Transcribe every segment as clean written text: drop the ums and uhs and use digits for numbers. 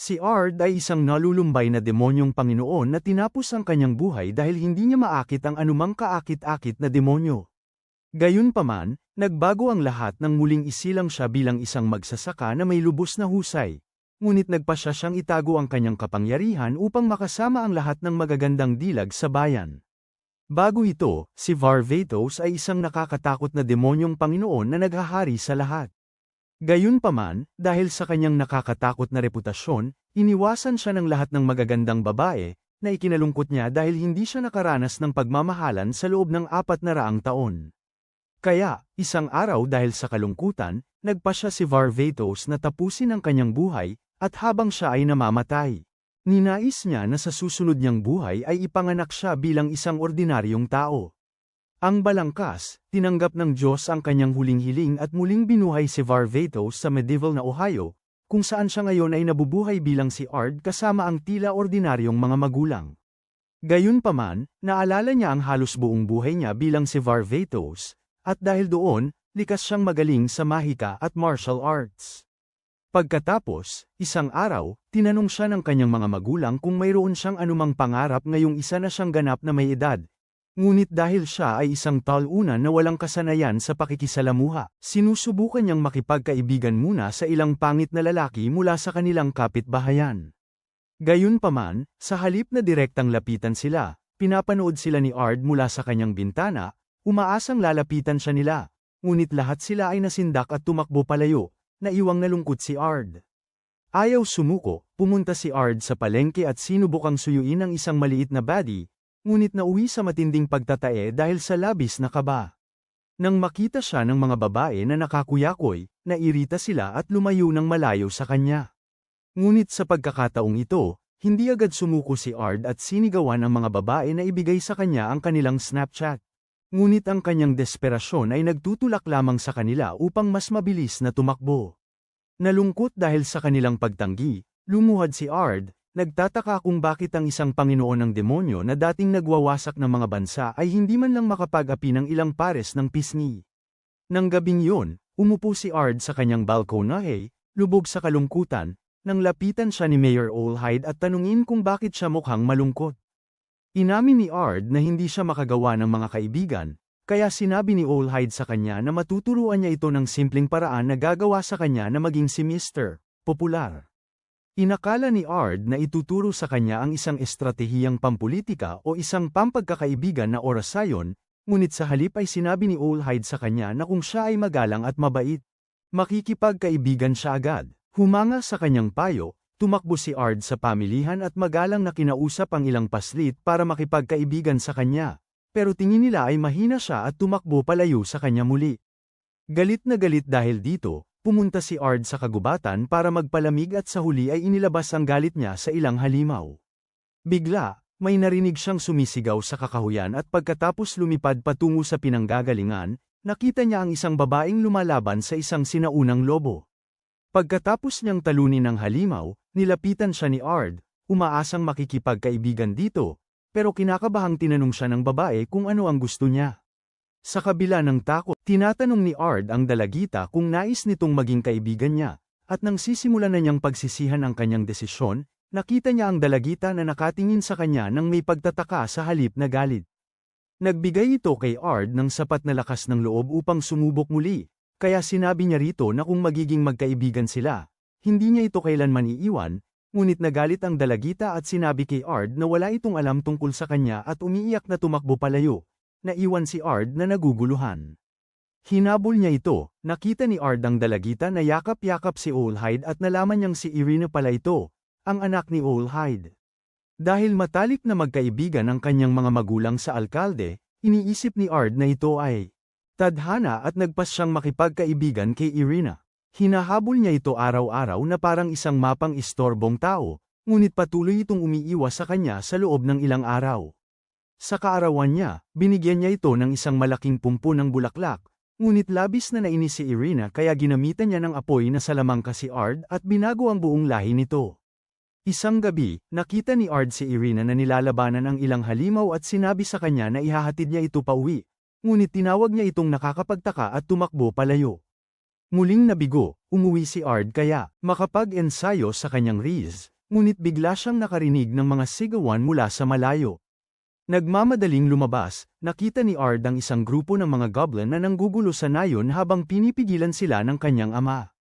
Si Ard ay isang nalulumbay na demonyong Panginoon na tinapos ang kanyang buhay dahil hindi niya maakit ang anumang kaakit-akit na demonyo. Gayunpaman, nagbago ang lahat nang muling isilang siya bilang isang magsasaka na may lubos na husay. Ngunit nagpasya siyang itago ang kanyang kapangyarihan upang makasama ang lahat ng magagandang dilag sa bayan. Bago ito, si Varvatos ay isang nakakatakot na demonyong Panginoon na naghahari sa lahat. Gayunpaman, dahil sa kanyang nakakatakot na reputasyon, iniwasan siya ng lahat ng magagandang babae, na ikinalungkot niya dahil hindi siya nakaranas ng pagmamahalan sa loob ng 400 taon. Kaya, isang araw dahil sa kalungkutan, nagpasya si Varvatos na tapusin ang kanyang buhay, at habang siya ay namamatay. Ninais niya na sa susunod niyang buhay ay ipanganak siya bilang isang ordinaryong tao. Ang balangkas, tinanggap ng Diyos ang kanyang huling hiling at muling binuhay si Varvatos sa medieval na Ohio, kung saan siya ngayon ay nabubuhay bilang si Ard kasama ang tila ordinaryong mga magulang. Gayunpaman, naalala niya ang halos buong buhay niya bilang si Varvatos, at dahil doon, likas siyang magaling sa mahika at martial arts. Pagkatapos, isang araw, tinanong siya ng kanyang mga magulang kung mayroon siyang anumang pangarap ngayong isa na siyang ganap na may edad. Ngunit dahil siya ay isang talunan na walang kasanayan sa pakikisalamuha, sinusubukan niyang makipagkaibigan muna sa ilang pangit na lalaki mula sa kanilang kapitbahayan. Gayunpaman, sa halip na direktang lapitan sila, pinapanood sila ni Ard mula sa kanyang bintana, umaasang lalapitan siya nila. Ngunit lahat sila ay nasindak at tumakbo palayo, naiwang nalungkot si Ard. Ayaw sumuko, pumunta si Ard sa palengke at sinubukang suyuin ang isang maliit na baddie, ngunit nauwi sa matinding pagtatae dahil sa labis na kaba. Nang makita siya ng mga babae na nakakuyakoy, nairita sila at lumayo ng malayo sa kanya. Ngunit sa pagkakataong ito, hindi agad sumuko si Ard at sinigawan ang mga babae na ibigay sa kanya ang kanilang Snapchat. Ngunit ang kanyang desperasyon ay nagtutulak lamang sa kanila upang mas mabilis na tumakbo. Nalungkot dahil sa kanilang pagtanggi, lumuhad si Ard. Nagtataka kung bakit ang isang Panginoon ng demonyo na dating nagwawasak ng mga bansa ay hindi man lang makapag-api ng ilang pares ng pisngi. Nang gabing yun, umupo si Ard sa kanyang balkonahe, lubog sa kalungkutan, nang lapitan siya ni Mayor Olhide at tanungin kung bakit siya mukhang malungkot. Inamin ni Ard na hindi siya makagawa ng mga kaibigan, kaya sinabi ni Olhide sa kanya na matuturuan niya ito ng simpleng paraan na gagawa sa kanya na maging si Mr. Popular. Inakala ni Ard na ituturo sa kanya ang isang estratehiyang pampulitika o isang pampagkakaibigan na orasayon, ngunit sa halip ay sinabi ni Olhide sa kanya na kung siya ay magalang at mabait, makikipagkaibigan siya agad. Humanga sa kanyang payo, tumakbo si Ard sa pamilihan at magalang na kinausap ang ilang paslit para makipagkaibigan sa kanya, pero tingin nila ay mahina siya at tumakbo palayo sa kanya muli. Galit na galit dahil dito, pumunta si Ard sa kagubatan para magpalamig at sa huli ay inilabas ang galit niya sa ilang halimaw. Bigla, may narinig siyang sumisigaw sa kakahuyan at pagkatapos lumipad patungo sa pinanggagalingan, nakita niya ang isang babaeng lumalaban sa isang sinaunang lobo. Pagkatapos niyang talunin ang halimaw, nilapitan siya ni Ard, umaasang makikipagkaibigan dito, pero kinakabahang tinanong siya ng babae kung ano ang gusto niya. Sa kabila ng takot, tinatanong ni Ard ang dalagita kung nais nitong maging kaibigan niya, at nang sisimulan na niyang pagsisihan ang kanyang desisyon, nakita niya ang dalagita na nakatingin sa kanya nang may pagtataka sa halip na galit. Nagbigay ito kay Ard ng sapat na lakas ng loob upang sumubok muli, kaya sinabi niya rito na kung magiging magkaibigan sila, hindi niya ito kailanman iiwan, ngunit nagalit ang dalagita at sinabi kay Ard na wala itong alam tungkol sa kanya at umiiyak na tumakbo palayo. Naiwan si Ard na naguguluhan. Hinabol niya ito, nakita ni Ard ang dalagita na yakap-yakap si Olhide at nalaman niyang si Irina pala ito, ang anak ni Olhide. Dahil matalik na magkaibigan ang kanyang mga magulang sa alkalde, iniisip ni Ard na ito ay tadhana at nagpas siyang makipagkaibigan kay Irina. Hinahabol niya ito araw-araw na parang isang mapang istorbong tao, ngunit patuloy itong umiiwas sa kanya sa loob ng ilang araw. Sa kaarawan niya, binigyan niya ito ng isang malaking pumpo ng bulaklak, ngunit labis na nainis si Irina kaya ginamitan niya ng apoy na salamangka si Ard at binago ang buong lahi nito. Isang gabi, nakita ni Ard si Irina na nilalabanan ang ilang halimaw at sinabi sa kanya na ihahatid niya ito pauwi, ngunit tinawag niya itong nakakapagtaka at tumakbo palayo. Muling nabigo, umuwi si Ard kaya makapag-ensayo sa kanyang Riz, ngunit bigla siyang nakarinig ng mga sigawan mula sa malayo. Nagmamadaling lumabas, nakita ni Ard ang isang grupo ng mga goblin na nanggugulo sa nayon habang pinipigilan sila ng kanyang ama.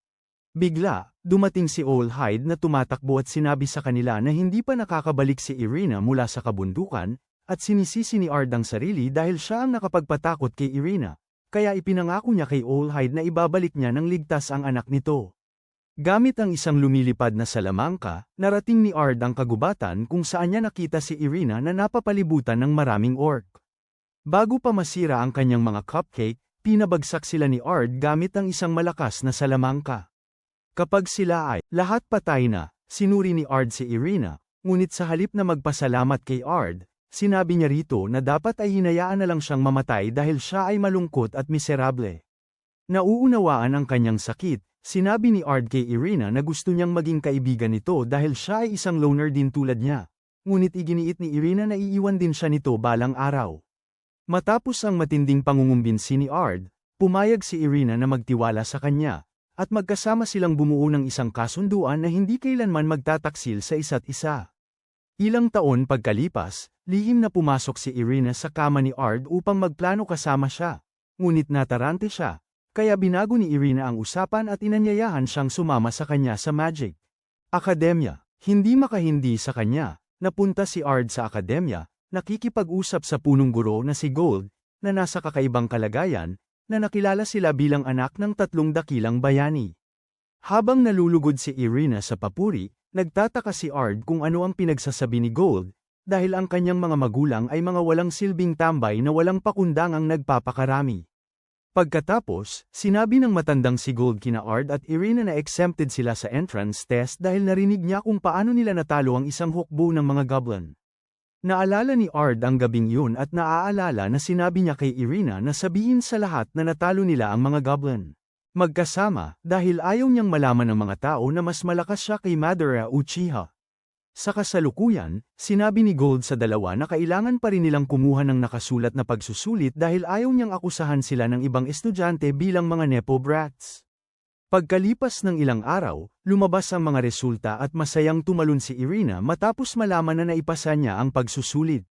Bigla, dumating si Owl Hyde na tumatakbo at sinabi sa kanila na hindi pa nakakabalik si Irina mula sa kabundukan, at sinisisi ni Ard ang sarili dahil siya ang nakapagpatakot kay Irina, kaya ipinangako niya kay Owl Hyde na ibabalik niya ng ligtas ang anak nito. Gamit ang isang lumilipad na salamangka, narating ni Ard ang kagubatan kung saan niya nakita si Irina na napapalibutan ng maraming orc. Bago pa masira ang kanyang mga cupcake, pinabagsak sila ni Ard gamit ang isang malakas na salamangka. Kapag sila ay lahat patay na, sinuri ni Ard si Irina, ngunit sa halip na magpasalamat kay Ard, sinabi niya rito na dapat ay hinayaan na lang siyang mamatay dahil siya ay malungkot at miserable. Nauunawaan ang kanyang sakit, sinabi ni Ard kay Irina na gusto niyang maging kaibigan nito dahil siya ay isang loner din tulad niya. Ngunit iginiit ni Irina na iiwan din siya nito balang araw. Matapos ang matinding pangungumbinsi ni Ard, pumayag si Irina na magtiwala sa kanya, at magkasama silang bumuo ng isang kasunduan na hindi kailanman magtataksil sa isa't isa. Ilang taon pagkalipas, lihim na pumasok si Irina sa kama ni Ard upang magplano kasama siya, ngunit natarante siya, kaya binago ni Irina ang usapan at inanyayahan siyang sumama sa kanya sa Magic Academia. Hindi makahindi sa kanya, napunta si Ard sa akademya, nakikipag-usap sa punong guro na si Gold, na nasa kakaibang kalagayan, na nakilala sila bilang anak ng 3 dakilang bayani. Habang nalulugod si Irina sa papuri, nagtataka si Ard kung ano ang pinagsasabi ni Gold, dahil ang kanyang mga magulang ay mga walang silbing tambay na walang pakundangang nagpapakarami. Pagkatapos, sinabi ng matandang si Gold kina Ard at Irina na exempted sila sa entrance test dahil narinig niya kung paano nila natalo ang isang hukbo ng mga goblin. Naalala ni Ard ang gabing yun at naaalala na sinabi niya kay Irina na sabihin sa lahat na natalo nila ang mga goblin. Magkasama, dahil ayaw niyang malaman ng mga tao na mas malakas siya kay Madara Uchiha. Sa kasalukuyan, sinabi ni Gold sa dalawa na kailangan pa rin nilang kumuha ng nakasulat na pagsusulit dahil ayaw niyang akusahan sila ng ibang estudyante bilang mga nepo brats. Pagkalipas ng ilang araw, lumabas ang mga resulta at masayang tumalon si Irina matapos malaman na naipasa niya ang pagsusulit.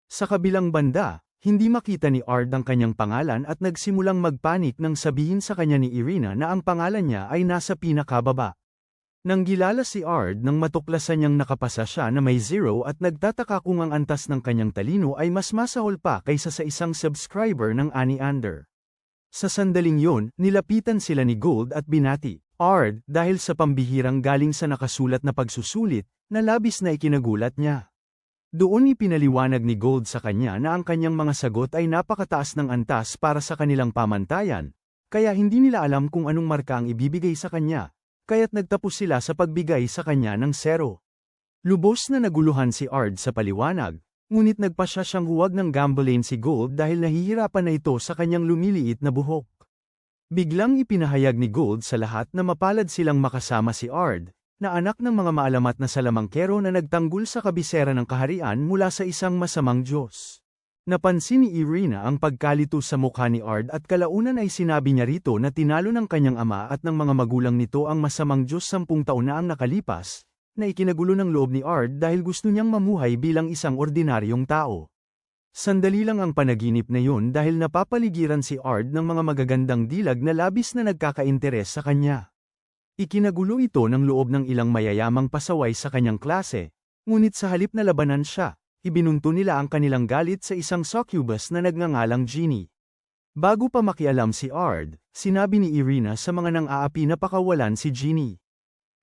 Sa kabilang banda, hindi makita ni Ard ang kanyang pangalan at nagsimulang magpanik nang sabihin sa kanya ni Irina na ang pangalan niya ay nasa pinakababa. Nang gilala si Ard nang matuklasan niyang nakapasa siya na may 0 at nagtataka kung ang antas ng kanyang talino ay mas masahol pa kaysa sa isang subscriber ng Ani Ander. Sa sandaling yon, nilapitan sila ni Gold at binati Ard dahil sa pambihirang galing sa nakasulat na pagsusulit, na labis na ikinagulat niya. Doon ipinaliwanag ni Gold sa kanya na ang kanyang mga sagot ay napakataas ng antas para sa kanilang pamantayan, kaya hindi nila alam kung anong marka ang ibibigay sa kanya, kaya't nagtapos sila sa pagbigay sa kanya ng 0. Lubos na naguluhan si Ard sa paliwanag, ngunit nagpasya siyang huwag ng gambling si Gold dahil nahihirapan na ito sa kanyang lumiliit na buhok. Biglang ipinahayag ni Gold sa lahat na mapalad silang makasama si Ard, na anak ng mga maalamat na salamangkero na nagtanggol sa kabisera ng kaharian mula sa isang masamang Diyos. Napansin ni Irina ang pagkalito sa mukha ni Ard at kalaunan ay sinabi niya rito na tinalo ng kanyang ama at ng mga magulang nito ang masamang Diyos 10 taon na ang nakalipas, na ikinagulo ng loob ni Ard dahil gusto niyang mamuhay bilang isang ordinaryong tao. Sandali lang ang panaginip na yun dahil napapaligiran si Ard ng mga magagandang dilag na labis na nagkakainteres sa kanya. Ikinagulo ito ng loob ng ilang mayayamang pasaway sa kanyang klase, ngunit sa halip na labanan siya, ibinunto nila ang kanilang galit sa isang succubus na nagngangalang Genie. Bago pa makialam si Ard, sinabi ni Irina sa mga nang-aapi na pakawalan si Genie.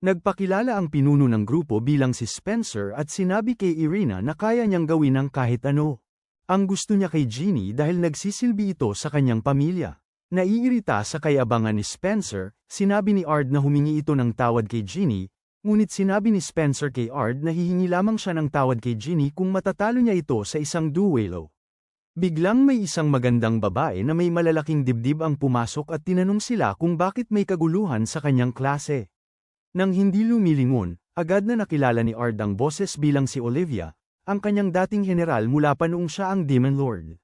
Nagpakilala ang pinuno ng grupo bilang si Spencer at sinabi kay Irina na kaya niyang gawin ang kahit ano. Ang gusto niya kay Genie dahil nagsisilbi ito sa kanyang pamilya. Naiirita sa kayabangan ni Spencer, sinabi ni Ard na humingi ito ng tawad kay Genie, ngunit sinabi ni Spencer kay Ard na hihingi lamang siya ng tawad kay Genie kung matatalo niya ito sa isang duelo. Biglang may isang magandang babae na may malalaking dibdib ang pumasok at tinanong sila kung bakit may kaguluhan sa kanyang klase. Nang hindi lumilingon, agad na nakilala ni Ard ang boses bilang si Olivia, ang kanyang dating general mula pa noong siya ang Demon Lord.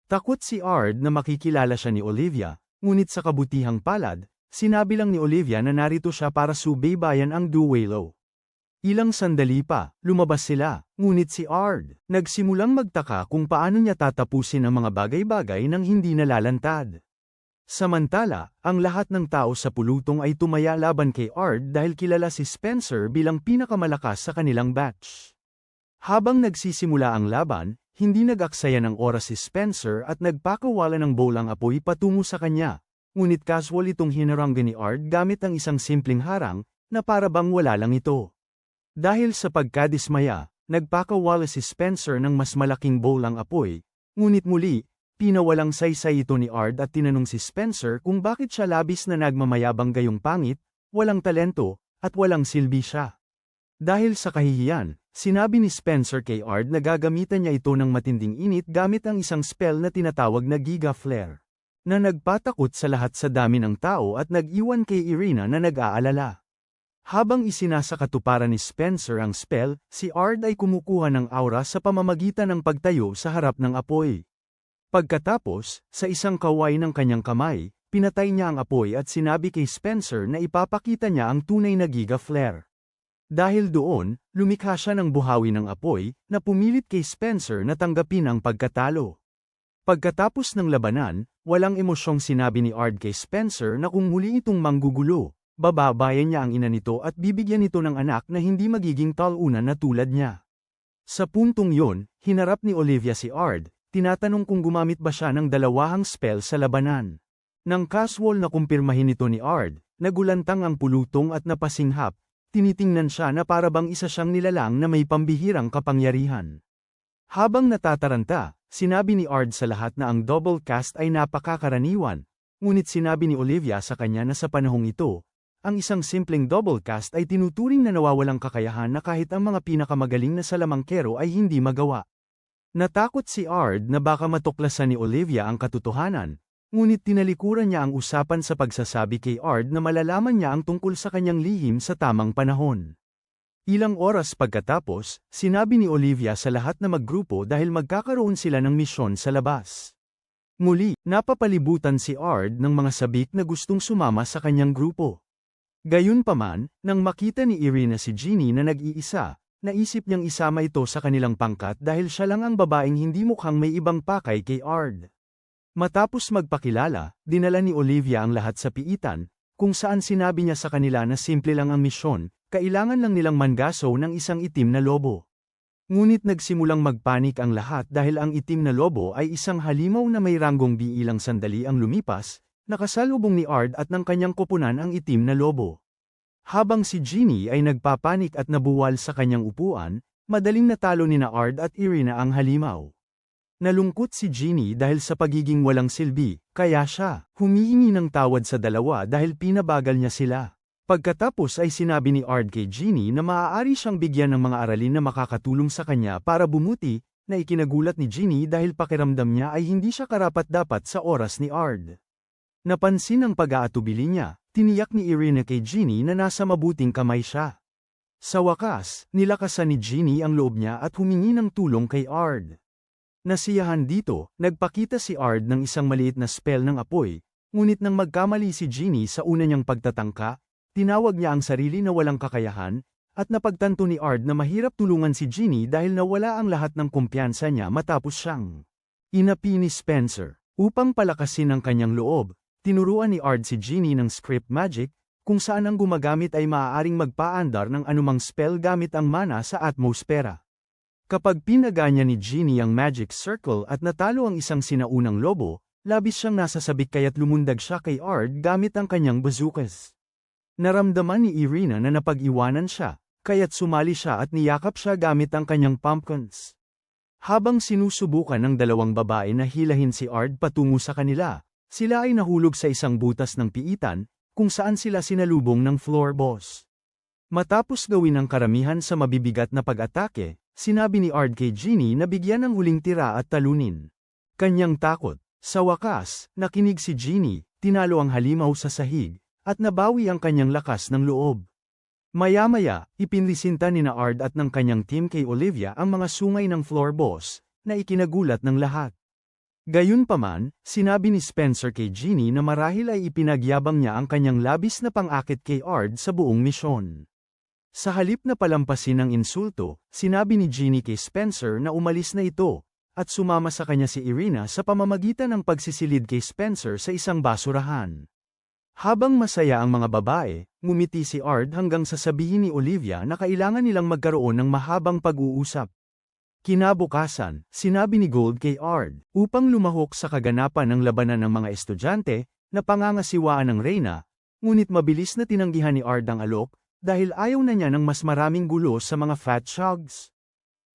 Takot si Ard na makikilala siya ni Olivia, ngunit sa kabutihang palad, Sinabi lang ni Olivia na narito siya para subaybayan ang duelo. Ilang sandali pa, lumabas sila, ngunit si Ard, nagsimulang magtaka kung paano niya tatapusin ang mga bagay-bagay nang hindi nalalantad. Samantala, ang lahat ng tao sa pulutong ay tumaya laban kay Ard dahil kilala si Spencer bilang pinakamalakas sa kanilang batch. Habang nagsisimula ang laban, hindi nag-aksaya ng oras si Spencer at nagpakawala ng bolang apoy patungo sa kanya, ngunit casual itong hinaranggan ni Ard gamit ang isang simpleng harang, na para bang wala lang ito. Dahil sa pagkadismaya, nagpakawala si Spencer ng mas malaking bolang apoy, ngunit muli, pinawalang saysay ito ni Ard at tinanong si Spencer kung bakit siya labis na nagmamayabang gayong pangit, walang talento, at walang silbi siya. Dahil sa kahihiyan, sinabi ni Spencer kay Ard na gagamitan niya ito ng matinding init gamit ang isang spell na tinatawag na Giga Flare, na nagpatakot sa lahat sa dami ng tao at nag-iwan kay Irina na nag-aalala. Habang isinasakatuparan ni Spencer ang spell, si Ard ay kumukuha ng aura sa pamamagitan ng pagtayo sa harap ng apoy. Pagkatapos, sa isang kaway ng kanyang kamay, pinatay niya ang apoy at sinabi kay Spencer na ipapakita niya ang tunay na Giga Flare. Dahil doon, lumikha siya ng buhawi ng apoy, na pumilit kay Spencer na tanggapin ang pagkatalo. Pagkatapos ng labanan, walang emosyong sinabi ni Ard kay Spencer na kung muli itong manggugulo, bababayan niya ang ina nito at bibigyan nito ng anak na hindi magiging talunan na tulad niya. Sa puntong yon, hinarap ni Olivia si Ard, tinatanong kung gumamit ba siya ng dalawahang spell sa labanan. Nang casual na kumpirmahin ito ni Ard, nagulantang ang pulutong at napasinghap, tinitingnan siya na para bang isa siyang nilalang na may pambihirang kapangyarihan. Habang natataranta, sinabi ni Ard sa lahat na ang double cast ay napakakaraniwan, ngunit sinabi ni Olivia sa kanya na sa panahong ito, ang isang simpleng double cast ay tinuturing na nawawalang kakayahan na kahit ang mga pinakamagaling na salamangkero ay hindi magawa. Natakot si Ard na baka matuklasan ni Olivia ang katotohanan, ngunit tinalikuran niya ang usapan sa pagsasabi kay Ard na malalaman niya ang tungkol sa kanyang lihim sa tamang panahon. Ilang oras pagkatapos, sinabi ni Olivia sa lahat na maggrupo dahil magkakaroon sila ng misyon sa labas. Muli, napapalibutan si Ard ng mga sabik na gustong sumama sa kanyang grupo. Gayunpaman, nang makita ni Irina si Ginny na nag-iisa, naisip niyang isama ito sa kanilang pangkat dahil siya lang ang babaeng hindi mukhang may ibang pakay kay Ard. Matapos magpakilala, dinala ni Olivia ang lahat sa piitan, kung saan sinabi niya sa kanila na simple lang ang misyon, kailangan lang nilang mangaso ng isang itim na lobo. Ngunit nagsimulang magpanik ang lahat dahil ang itim na lobo ay isang halimaw na may ranggong ilang sandali ang lumipas, nakasalubong ni Ard at ng kanyang koponan ang itim na lobo. Habang si Ginny ay nagpapanik at nabuwal sa kanyang upuan, madaling natalo ni Ard at Irina ang halimaw. Nalungkot si Ginny dahil sa pagiging walang silbi, kaya siya humihingi ng tawad sa dalawa dahil pinabagal niya sila. Pagkatapos ay sinabi ni Ard kay Ginny na maaari siyang bigyan ng mga aralin na makakatulong sa kanya para bumuti, na ikinagulat ni Ginny dahil pakiramdam niya ay hindi siya karapat-dapat sa oras ni Ard. Napansin ang pag-aatubili niya, tiniyak ni Irina kay Ginny na nasa mabuting kamay siya. Sa wakas, nilakasan ni Ginny ang loob niya at humingi ng tulong kay Ard. Nasiyahan dito, nagpakita si Ard ng isang maliit na spell ng apoy, ngunit nang magkamali si Ginny sa una niyang pagtatangka, tinawag niya ang sarili na walang kakayahan, at napagtanto ni Ard na mahirap tulungan si Ginny dahil nawala ang lahat ng kumpiyansa niya matapos siyang inapi ni Spencer. Upang palakasin ang kanyang loob, tinuruan ni Ard si Ginny ng script magic, kung saan ang gumagamit ay maaaring magpaandar ng anumang spell gamit ang mana sa atmosfera. Kapag pinaganya ni Ginny ang magic circle at natalo ang isang sinaunang lobo, labis siyang nasasabik kaya't lumundag siya kay Ard gamit ang kanyang bazookas. Naramdaman ni Irina na napag-iwanan siya, kaya't sumali siya at niyakap siya gamit ang kanyang pumpkins. Habang sinusubukan ng dalawang babae na hilahin si Ard patungo sa kanila, sila ay nahulog sa isang butas ng piitan, kung saan sila sinalubong ng floor boss. Matapos gawin ang karamihan sa mabibigat na pag-atake, sinabi ni Ard kay Ginny na bigyan ng huling tira at talunin. Kanyang takot. Sa wakas, nakinig si Ginny, tinalo ang halimaw sa sahig, at nabawi ang kanyang lakas ng loob. Maya-maya, ipinlisinta ni Ard at ng kanyang team kay Olivia ang mga sungay ng floor boss, na ikinagulat ng lahat. Gayunpaman, sinabi ni Spencer kay Ginny na marahil ay ipinagyabang niya ang kanyang labis na pang-akit kay Ard sa buong misyon. Sa halip na palampasin ang insulto, sinabi ni Ginny kay Spencer na umalis na ito, at sumama sa kanya si Irina sa pamamagitan ng pagsisilid kay Spencer sa isang basurahan. Habang masaya ang mga babae, ngumiti si Ard hanggang sasabihin ni Olivia na kailangan nilang magkaroon ng mahabang pag-uusap. Kinabukasan, sinabi ni Gold kay Ard, upang lumahok sa kaganapan ng labanan ng mga estudyante, na pangangasiwaan ng Reyna, ngunit mabilis na tinanggihan ni Ard ang alok, dahil ayaw na niya ng mas maraming gulo sa mga fat shogs.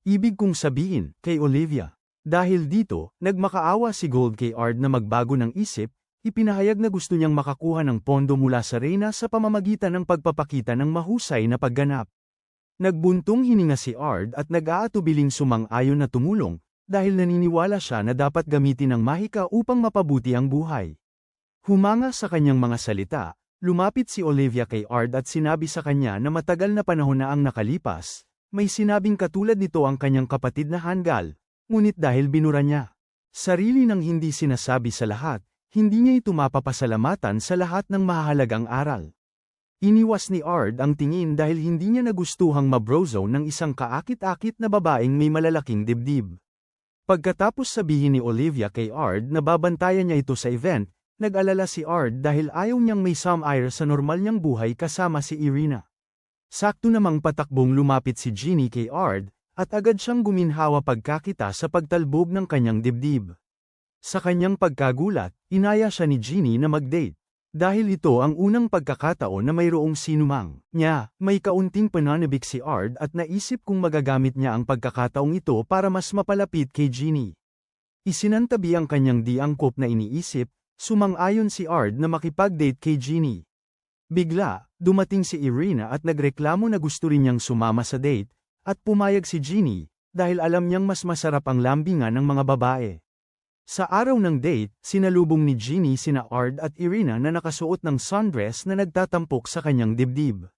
Ibig kong sabihin, kay Olivia. Dahil dito, nagmakaawa si Gold kay Ard na magbago ng isip, ipinahayag na gusto niyang makakuha ng pondo mula sa Reyna sa pamamagitan ng pagpapakita ng mahusay na pagganap. Nagbuntong hininga si Ard at nag-aatubiling sumang-ayon na tumulong, dahil naniniwala siya na dapat gamitin ang mahika upang mapabuti ang buhay. Humanga sa kanyang mga salita, lumapit si Olivia kay Ard at sinabi sa kanya na matagal na panahon na ang nakalipas, may sinabing katulad nito ang kanyang kapatid na Hangal, ngunit dahil binura niya sarili nang hindi sinasabi sa lahat, hindi niya ito mapapasalamatan sa lahat ng mahahalagang aral. Iniwas ni Ard ang tingin dahil hindi niya nagustuhang mabrozo ng isang kaakit-akit na babaeng may malalaking dibdib. Pagkatapos sabihin ni Olivia kay Ard na babantayan niya ito sa event, nag-alala si Ard dahil ayaw niyang may some air sa normal niyang buhay kasama si Irina. Sakto namang patakbong lumapit si Ginny kay Ard, at agad siyang guminhawa pagkakita sa pagtalbog ng kanyang dibdib. Sa kanyang pagkagulat, inaya siya ni Ginny na mag-date. Dahil ito ang unang pagkakataon na mayroong sinumang niya, may kaunting pananabik si Ard at naisip kung magagamit niya ang pagkakataong ito para mas mapalapit kay Ginny. Isinantabi ang kanyang di angkop na iniisip, sumang-ayon si Ard na makipag-date kay Ginny. Bigla, dumating si Irina at nagreklamo na gusto rin niyang sumama sa date, at pumayag si Ginny, dahil alam niyang mas masarap ang lambingan ng mga babae. Sa araw ng date, sinalubong ni Ginny sina Ard at Irina na nakasuot ng sundress na nagtatampok sa kanyang dibdib.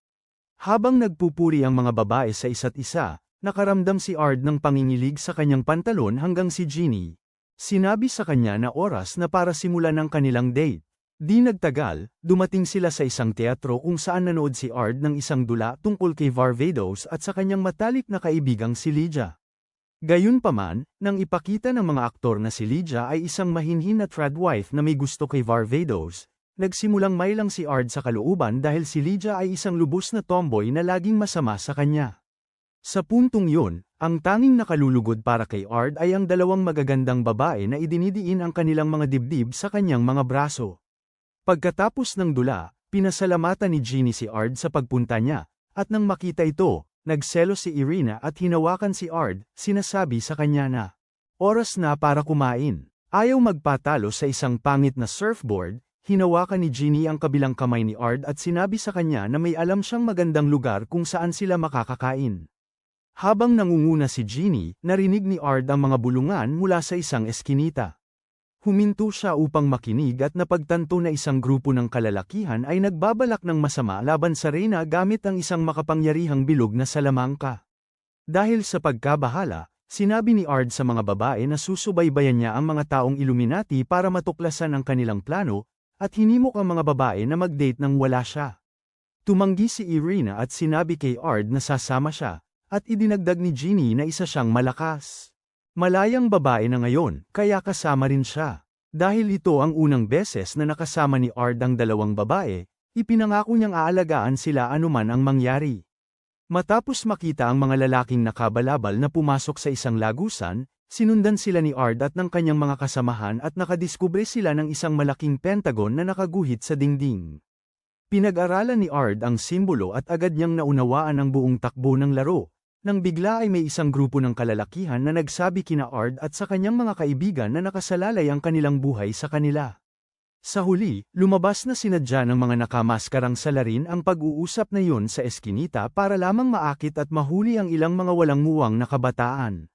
Habang nagpupuri ang mga babae sa isa't isa, nakaramdam si Ard ng pangingilig sa kanyang pantalon hanggang si Ginny. Sinabi sa kanya na oras na para simulan ang kanilang date. Di nagtagal, dumating sila sa isang teatro kung saan nanood si Ard ng isang dula tungkol kay Varvatos at sa kanyang matalik na kaibigang si Lydia. Gayunpaman, nang ipakita ng mga aktor na si Lydia ay isang mahinhin na tradwife na may gusto kay Varvatos, nagsimulang mailang si Ard sa kalooban dahil si Lydia ay isang lubos na tomboy na laging masama sa kanya. Sa puntong yun, ang tanging nakalulugod para kay Ard ay ang dalawang magagandang babae na idinidiin ang kanilang mga dibdib sa kanyang mga braso. Pagkatapos ng dula, pinasalamatan ni Ginny si Ard sa pagpunta niya, at nang makita ito, nagselos si Irina at hinawakan si Ard, sinasabi sa kanya na, oras na para kumain. Ayaw magpatalo sa isang pangit na surfboard, hinawakan ni Ginny ang kabilang kamay ni Ard at sinabi sa kanya na may alam siyang magandang lugar kung saan sila makakakain. Habang nangunguna si Ginny, narinig ni Ard ang mga bulungan mula sa isang eskinita. Huminto siya upang makinig at napagtanto na isang grupo ng kalalakihan ay nagbabalak ng masama laban sa Reyna gamit ang isang makapangyarihang bilog na salamangka. Dahil sa pagkabahala, sinabi ni Ard sa mga babae na susubaybayan niya ang mga taong Illuminati para matuklasan ang kanilang plano, at hinimok ang mga babae na mag-date nang wala siya. Tumanggi si Irina at sinabi kay Ard na sasama siya, at idinagdag ni Ginny na isa siyang malakas. Malayang babae na ngayon, kaya kasama rin siya. Dahil ito ang unang beses na nakasama ni Ard ang dalawang babae, ipinangako niyang aalagaan sila anuman ang mangyari. Matapos makita ang mga lalaking nakabalabal na pumasok sa isang lagusan, sinundan sila ni Ard at ng kanyang mga kasamahan at nakadiskubre sila ng isang malaking pentagon na nakaguhit sa dingding. Pinag-aralan ni Ard ang simbolo at agad niyang naunawaan ang buong takbo ng laro. Nang bigla ay may isang grupo ng kalalakihan na nagsabi kina Ard at sa kanyang mga kaibigan na nakasalalay ang kanilang buhay sa kanila. Sa huli, lumabas na sinadya ng mga nakamaskarang salarin ang pag-uusap na yun sa eskinita para lamang maakit at mahuli ang ilang mga walang muwang na kabataan.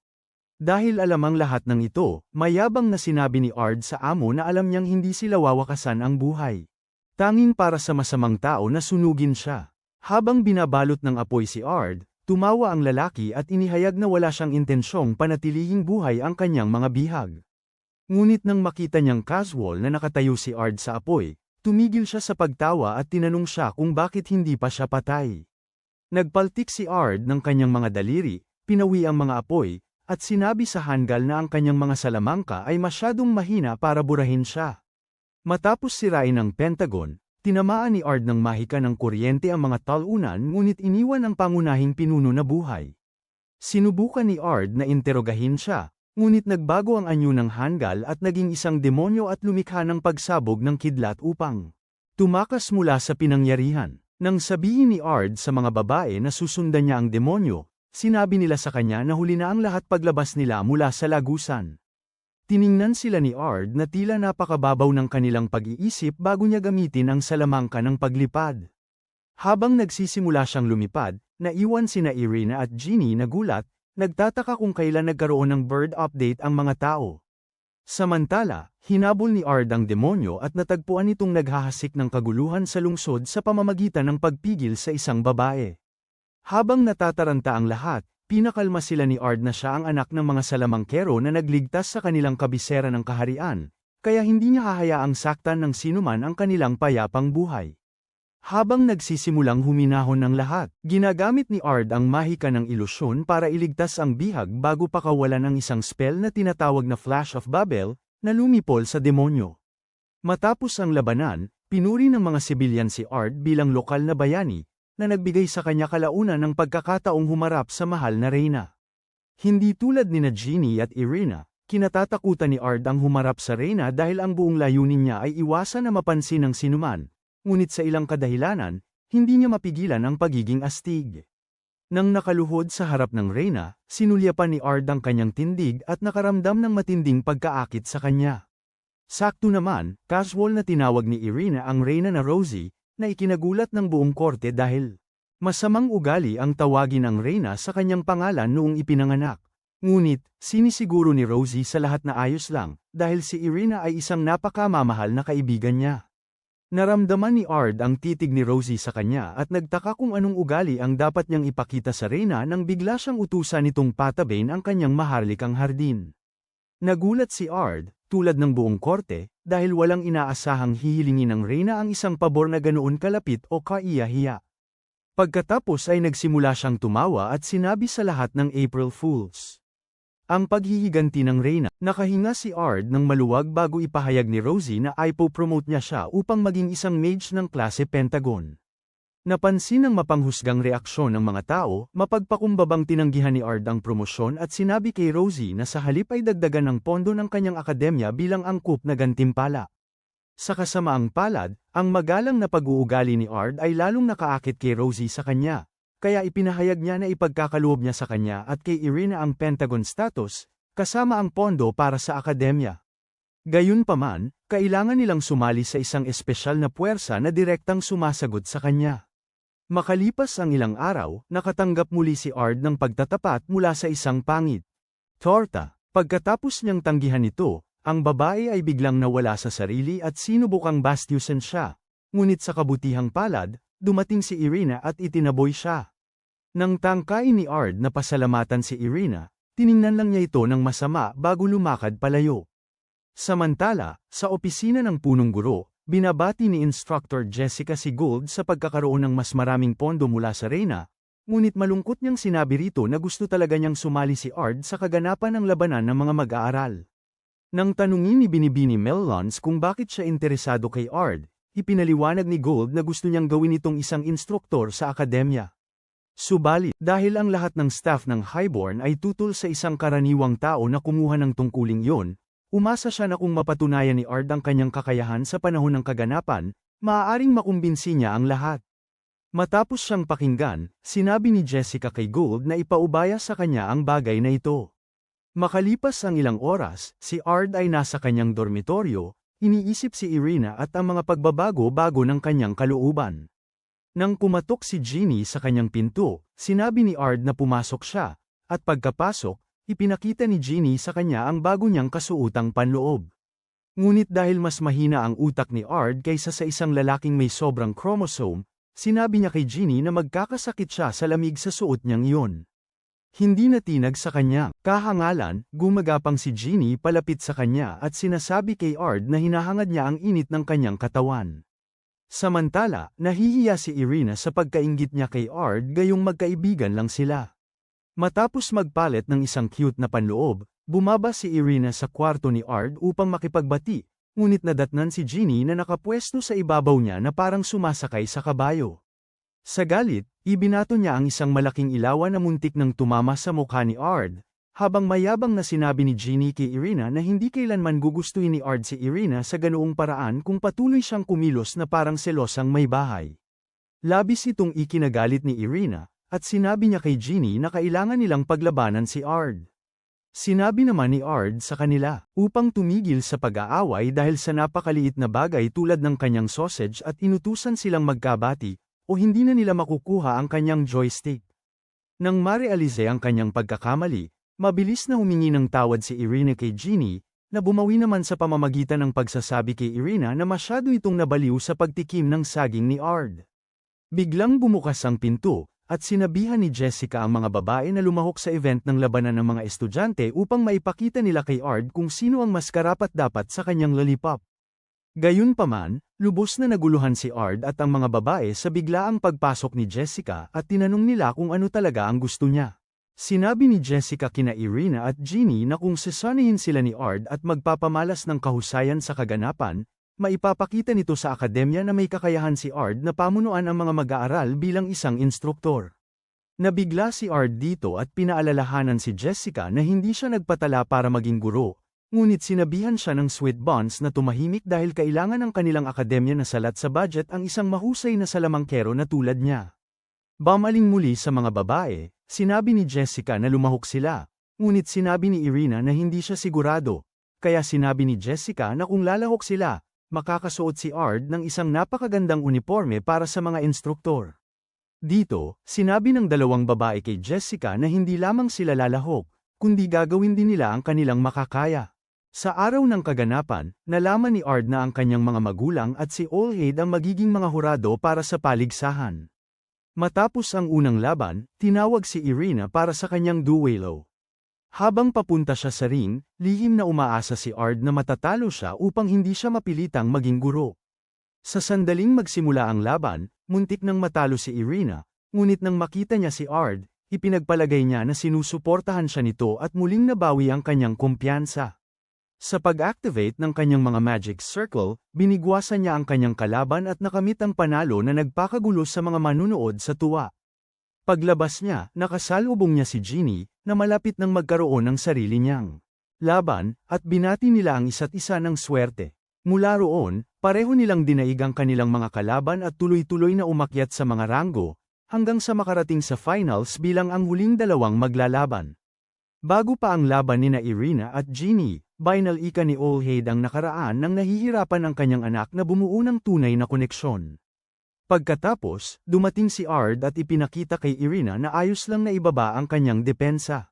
Dahil alam ang lahat ng ito, mayabang na sinabi ni Ard sa amo na alam niyang hindi sila wawakasan ang buhay. Tanging para sa masamang tao na sunugin siya. Habang binabalot ng apoy si Ard, tumawa ang lalaki at inihayag na wala siyang intensyong panatilihing buhay ang kanyang mga bihag. Ngunit nang makita niyang casual na nakatayo si Ard sa apoy, tumigil siya sa pagtawa at tinanong siya kung bakit hindi pa siya patay. Nagpaltik si Ard ng kanyang mga daliri, pinawi ang mga apoy, at sinabi sa Hangal na ang kanyang mga salamangka ay masyadong mahina para burahin siya. Matapos sirain ang Pentagon, tinamaan ni Ard ng mahika ng kuryente ang mga talunan ngunit iniwan ang pangunahing pinuno na buhay. Sinubukan ni Ard na interogahin siya, ngunit nagbago ang anyo ng Hangal at naging isang demonyo at lumikha ng pagsabog ng kidlat upang tumakas mula sa pinangyarihan. Nang sabihin ni Ard sa mga babae na susundan niya ang demonyo, sinabi nila sa kanya na huli na ang lahat paglabas nila mula sa lagusan. Tiningnan sila ni Ard na tila napakababaw ng kanilang pag-iisip bago niya gamitin ang salamangka ng paglipad. Habang nagsisimula siyang lumipad, naiwan sina Irina at Ginny na gulat, nagtataka kung kailan nagkaroon ng bird update ang mga tao. Samantala, hinabol ni Ard ang demonyo at natagpuan itong naghahasik ng kaguluhan sa lungsod sa pamamagitan ng pagpigil sa isang babae. Habang natataranta ang lahat, pinakalma sila ni Ard na siya ang anak ng mga salamangkero na nagligtas sa kanilang kabisera ng kaharian, kaya hindi niya hahayaang saktan ng sinuman ang kanilang payapang buhay. Habang nagsisimulang huminahon ng lahat, ginagamit ni Ard ang mahika ng ilusyon para iligtas ang bihag bago pakawalan ang isang spell na tinatawag na Flash of Babel, na lumipol sa demonyo. Matapos ang labanan, pinuri ng mga sibilyan si Ard bilang lokal na bayani, na nagbigay sa kanya kalaunan ng pagkakataong humarap sa mahal na reyna. Hindi tulad ni Ginny at Irina, kinatatakutan ni Ard ang humarap sa reyna dahil ang buong layunin niya ay iwasan na mapansin ng sinuman, ngunit sa ilang kadahilanan, hindi niya mapigilan ang pagiging astig. Nang nakaluhod sa harap ng reyna, sinulyapan ni Ard ang kanyang tindig at nakaramdam ng matinding pagkaakit sa kanya. Sakto naman, casual na tinawag ni Irina ang reyna na Rosie, na ikinagulat ng buong korte dahil masamang ugali ang tawagin ang reyna sa kanyang pangalan noong ipinanganak. Ngunit, sinisiguro ni Rosie sa lahat na ayos lang, dahil si Irina ay isang napakamamahal na kaibigan niya. Naramdaman ni Ard ang titig ni Rosie sa kanya at nagtaka kung anong ugali ang dapat niyang ipakita sa reyna nang bigla siyang utusan nitong patabain ang kanyang maharlikang hardin. Nagulat si Ard, tulad ng buong korte, dahil walang inaasahang hihilingin ng reyna ang isang pabor na ganoon kalapit o kaiya-hiya. Pagkatapos ay nagsimula siyang tumawa at sinabi sa lahat ng April Fools. Ang paghihiganti ng reyna, nakahinga si Ard ng maluwag bago ipahayag ni Rosie na ipo-promote niya siya upang maging isang mage ng klase Pentagon. Napansin ng mapanghusgang reaksyon ng mga tao, mapagpakumbabang tinanggihan ni Ard ang promosyon at sinabi kay Rosie na sa halip ay dagdagan ng pondo ng kanyang akademya bilang angkop na gantimpala. Sa kasamaang palad, ang magalang na pag-uugali ni Ard ay lalong nakaakit kay Rosie sa kanya, kaya ipinahayag niya na ipagkakaloob niya sa kanya at kay Irina ang Pentagon status, kasama ang pondo para sa akademya. Gayunpaman, kailangan nilang sumali sa isang espesyal na puwersa na direktang sumasagot sa kanya. Makalipas ang ilang araw, nakatanggap muli si Ard ng pagtatapat mula sa isang pangit torta. Pagkatapos niyang tanggihan ito, ang babae ay biglang nawala sa sarili at sinubukang bastyusan siya. Ngunit sa kabutihang palad, dumating si Irina at itinaboy siya. Nang tangkain ni Ard na pasalamatan si Irina, tiningnan lang niya ito ng masama bago lumakad palayo. Samantala, sa opisina ng punong guro, binabati ni Instructor Jessica si Gould sa pagkakaroon ng mas maraming pondo mula sa reyna, ngunit malungkot niyang sinabi rito na gusto talaga niyang sumali si Ard sa kaganapan ng labanan ng mga mag-aaral. Nang tanungin ni Binibini Mellons kung bakit siya interesado kay Ard, ipinaliwanag ni Gould na gusto niyang gawin itong isang instruktor sa akademya. Subalit, dahil ang lahat ng staff ng Highborn ay tutol sa isang karaniwang tao na kumuha ng tungkuling yon, umasa siya na kung mapatunayan ni Ard ang kanyang kakayahan sa panahon ng kaganapan, maaaring makumbinsi niya ang lahat. Matapos siyang pakinggan, sinabi ni Jessica kay Gould na ipaubaya sa kanya ang bagay na ito. Makalipas ang ilang oras, si Ard ay nasa kanyang dormitoryo, iniisip si Irina at ang mga pagbabago-bago ng kanyang kalooban. Nang kumatok si Ginny sa kanyang pinto, sinabi ni Ard na pumasok siya, at pagkapasok, ipinakita ni Ginny sa kanya ang bago niyang kasuotang panloob. Ngunit dahil mas mahina ang utak ni Ard kaysa sa isang lalaking may sobrang chromosome, sinabi niya kay Ginny na magkakasakit siya sa lamig sa suot niyang iyon. Hindi natinag sa kanya. Kahangalan, gumagapang si Jeannie palapit sa kanya at sinasabi kay Ard na hinahangad niya ang init ng kanyang katawan. Samantala, nahihiya si Irina sa pagkainggit niya kay Ard gayong magkaibigan lang sila. Matapos magpalit ng isang cute na panloob, bumaba si Irina sa kwarto ni Ard upang makipagbati, ngunit nadatnan si Jeannie na nakapwesto sa ibabaw niya na parang sumasakay sa kabayo. Sa galit, ibinato niya ang isang malaking ilawan na muntik nang tumama sa mukha ni Ard, habang mayabang na sinabi ni Jeannie kay Irina na hindi kailanman gugustuhin ni Ard si Irina sa ganoong paraan kung patuloy siyang kumilos na parang selosang may bahay. Labis itong ikinagalit ni Irina, at sinabi niya kay Jeannie na kailangan nilang paglabanan si Ard. Sinabi naman ni Ard sa kanila, upang tumigil sa pag-aaway dahil sa napakaliit na bagay tulad ng kanyang sausage at inutusan silang magkabati, o hindi na nila makukuha ang kanyang joystick. Nang marealize ang kanyang pagkakamali, mabilis na humingi ng tawad si Irina kay Jeannie, na bumawi naman sa pamamagitan ng pagsasabi kay Irina na masyado itong nabaliw sa pagtikim ng saging ni Ard. Biglang bumukas ang pinto, at sinabihan ni Jessica ang mga babae na lumahok sa event ng labanan ng mga estudyante upang maipakita nila kay Ard kung sino ang mas karapat-dapat sa kanyang lollipop. Gayunpaman, lubos na naguluhan si Ard at ang mga babae sa biglaang pagpasok ni Jessica at tinanong nila kung ano talaga ang gusto niya. Sinabi ni Jessica kina Irina at Jeannie na kung sasanihin sila ni Ard at magpapamalas ng kahusayan sa kaganapan, maipapakita nito sa akademya na may kakayahan si Ard na pamunuan ang mga mag-aaral bilang isang instruktor. Nabigla si Ard dito at pinaalalahanan si Jessica na hindi siya nagpatala para maging guro. Ngunit sinabihan siya ng Sweet Buns na tumahimik dahil kailangan ng kanilang akademya na salat sa budget ang isang mahusay na salamangkero na tulad niya. Bamaling muli sa mga babae, sinabi ni Jessica na lumahok sila, ngunit sinabi ni Irina na hindi siya sigurado, kaya sinabi ni Jessica na kung lalahok sila, makakasuot si Ard ng isang napakagandang uniforme para sa mga instruktor. Dito, sinabi ng dalawang babae kay Jessica na hindi lamang sila lalahok, kundi gagawin din nila ang kanilang makakaya. Sa araw ng kaganapan, nalaman ni Ard na ang kanyang mga magulang at si Olhaid ang magiging mga hurado para sa paligsahan. Matapos ang unang laban, tinawag si Irina para sa kanyang duelo. Habang papunta siya sa ring, lihim na umaasa si Ard na matatalo siya upang hindi siya mapilitang maging guro. Sa sandaling magsimula ang laban, muntik nang matalo si Irina, ngunit nang makita niya si Ard, ipinagpalagay niya na sinusuportahan siya nito at muling nabawi ang kanyang kumpiyansa. Sa pag-activate ng kanyang mga magic circle, binigwasan niya ang kanyang kalaban at nakamit ang panalo na nagpakagulo sa mga manunood sa tuwa. Paglabas niya, nakasalubong niya si Jeannie, na malapit nang magkaroon ng sarili niyang laban, at binati nila ang isa't isa ng swerte. Mula roon, pareho nilang dinaig ang kanilang mga kalaban at tuloy-tuloy na umakyat sa mga ranggo, hanggang sa makarating sa finals bilang ang huling dalawang maglalaban. Bago pa ang laban nina Irina at Jeannie, binal ika ni Olhaid ang nakaraan nang nahihirapan ang kanyang anak na bumuo ng tunay na koneksyon. Pagkatapos, dumating si Ard at ipinakita kay Irina na ayos lang na ibaba ang kanyang depensa.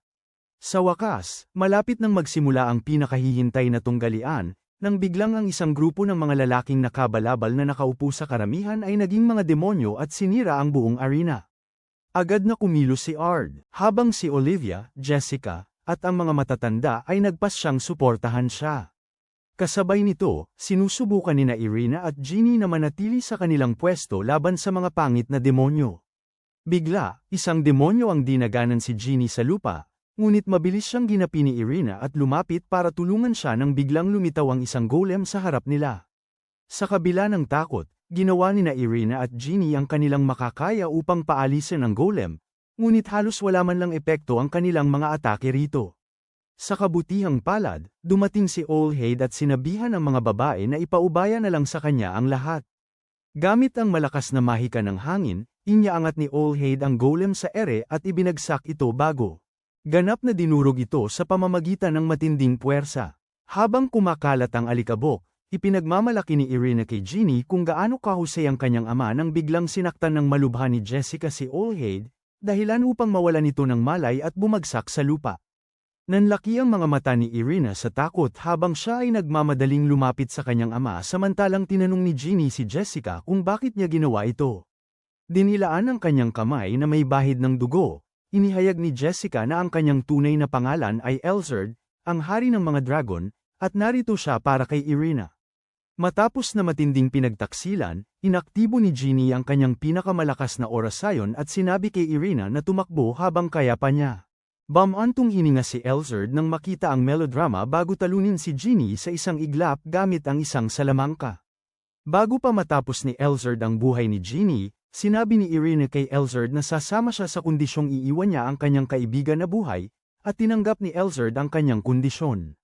Sa wakas, malapit nang magsimula ang pinakahihintay na tunggalian, nang biglang ang isang grupo ng mga lalaking nakabalabal na nakaupo sa karamihan ay naging mga demonyo at sinira ang buong arena. Agad na kumilos si Ard, habang si Olivia, Jessica, at ang mga matatanda ay nagpas siyang suportahan siya. Kasabay nito, sinusubukan nina Irina at Jeannie na manatili sa kanilang pwesto laban sa mga pangit na demonyo. Bigla, isang demonyo ang dinaganan si Jeannie sa lupa, ngunit mabilis siyang ginapi ni Irina at lumapit para tulungan siya nang biglang lumitaw ang isang golem sa harap nila. Sa kabila ng takot, ginawa nina Irina at Jeannie ang kanilang makakaya upang paalisin ang golem, ngunit halos wala man lang epekto ang kanilang mga atake rito. Sa kabutihang palad, dumating si Olhaid at sinabihan ang mga babae na ipaubaya na lang sa kanya ang lahat. Gamit ang malakas na mahika ng hangin, inyaangat ni Olhaid ang golem sa ere at ibinagsak ito bago. Ganap na dinurog ito sa pamamagitan ng matinding puwersa. Habang kumakalat ang alikabok, ipinagmamalaki ni Irina kay Jeannie kung gaano kahusay ang kanyang ama nang biglang sinaktan ng malubha ni Jessica si Olhaid, dahilan upang mawalan ito ng malay at bumagsak sa lupa. Nanlaki ang mga mata ni Irina sa takot habang siya ay nagmamadaling lumapit sa kanyang ama samantalang tinanong ni Jeannie si Jessica kung bakit niya ginawa ito. Dinilaan ang kanyang kamay na may bahid ng dugo, inihayag ni Jessica na ang kanyang tunay na pangalan ay Elzard, ang hari ng mga dragon, at narito siya para kay Irina. Matapos na matinding pinagtaksilan, inaktibo ni Ginny ang kanyang pinakamalakas na orasayon at sinabi kay Irina na tumakbo habang kaya pa niya. Bamantong hininga si Elzard nang makita ang melodrama bago talunin si Ginny sa isang iglap gamit ang isang salamangka. Bago pa matapos ni Elzard ang buhay ni Ginny, sinabi ni Irina kay Elzard na sasama siya sa kondisyong iiwan niya ang kanyang kaibigan na buhay, at tinanggap ni Elzard ang kanyang kondisyon.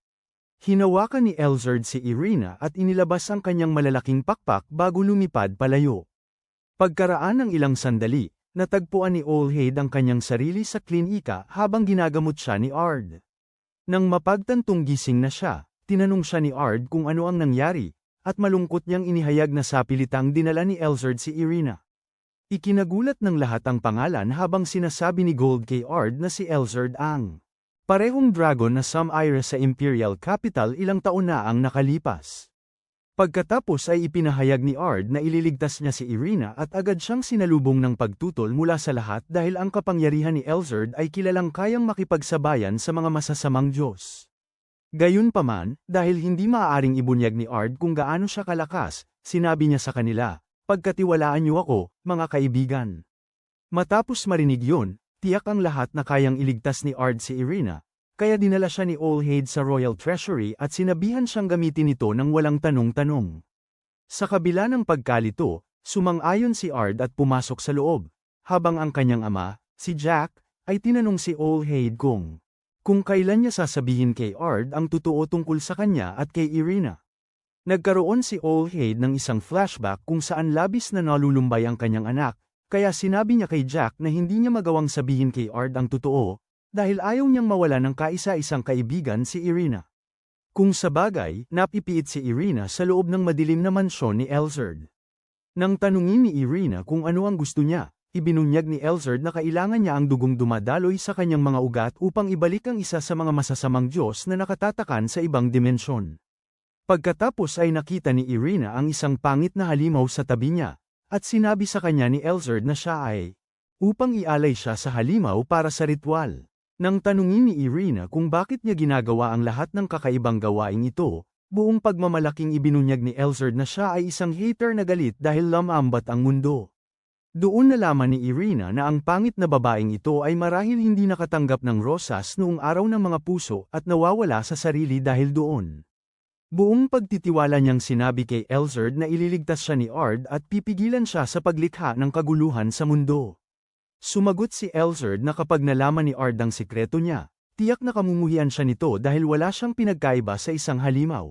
Hinawakan ni Elzard si Irina at inilabas ang kanyang malalaking pakpak bago lumipad palayo. Pagkaraan ng ilang sandali, natagpuan ni Olhaid ang kanyang sarili sa klinika habang ginagamot siya ni Ard. Nang mapagtantong gising na siya, tinanong siya ni Ard kung ano ang nangyari, at malungkot niyang inihayag na sa pilitang dinala ni Elzard si Irina. Ikinagulat ng lahat ang pangalan habang sinasabi ni Gold kay Ard na si Elzard ang parehong dragon na sumire sa Imperial Capital ilang taon na ang nakalipas. Pagkatapos ay ipinahayag ni Ard na ililigtas niya si Irina at agad siyang sinalubong ng pagtutol mula sa lahat dahil ang kapangyarihan ni Elzard ay kilalang kayang makipagsabayan sa mga masasamang Diyos. Gayunpaman, dahil hindi maaaring ibunyag ni Ard kung gaano siya kalakas, sinabi niya sa kanila, "Pagkatiwalaan niyo ako, mga kaibigan." Matapos marinig yun, tiyak ang lahat na kayang iligtas ni Ard si Irina, kaya dinala siya ni Olhaid sa Royal Treasury at sinabihan siyang gamitin ito ng walang tanong-tanong. Sa kabila ng pagkalito, sumang-ayon si Ard at pumasok sa loob, habang ang kanyang ama, si Jack, ay tinanong si Olhaid kung kailan niya sasabihin kay Ard ang totoo tungkol sa kanya at kay Irina. Nagkaroon si Olhaid ng isang flashback kung saan labis na nalulumbay ang kanyang anak, kaya sinabi niya kay Jack na hindi niya magawang sabihin kay Ard ang totoo, dahil ayaw niyang mawala ng kaisa-isang kaibigan si Irina. Kung sabagay, napipiit si Irina sa loob ng madilim na mansyon ni Elzard. Nang tanungin ni Irina kung ano ang gusto niya, ibinunyag ni Elzard na kailangan niya ang dugong dumadaloy sa kanyang mga ugat upang ibalik ang isa sa mga masasamang Diyos na nakatatakan sa ibang dimensyon. Pagkatapos ay nakita ni Irina ang isang pangit na halimaw sa tabi niya, at sinabi sa kanya ni Elzard na siya ay upang ialay siya sa halimaw para sa ritual. Nang tanungin ni Irina kung bakit niya ginagawa ang lahat ng kakaibang gawaing ito, buong pagmamalaking ibinunyag ni Elzard na siya ay isang hater na galit dahil lamambat ang mundo. Doon nalaman ni Irina na ang pangit na babaeng ito ay marahil hindi nakatanggap ng rosas noong araw ng mga puso at nawawala sa sarili dahil doon. Buong pagtitiwala niyang sinabi kay Elzard na ililigtas siya ni Ard at pipigilan siya sa paglikha ng kaguluhan sa mundo. Sumagot si Elzard na kapag nalaman ni Ard ang sikreto niya, tiyak na kamumuhian siya nito dahil wala siyang pinagkaiba sa isang halimaw.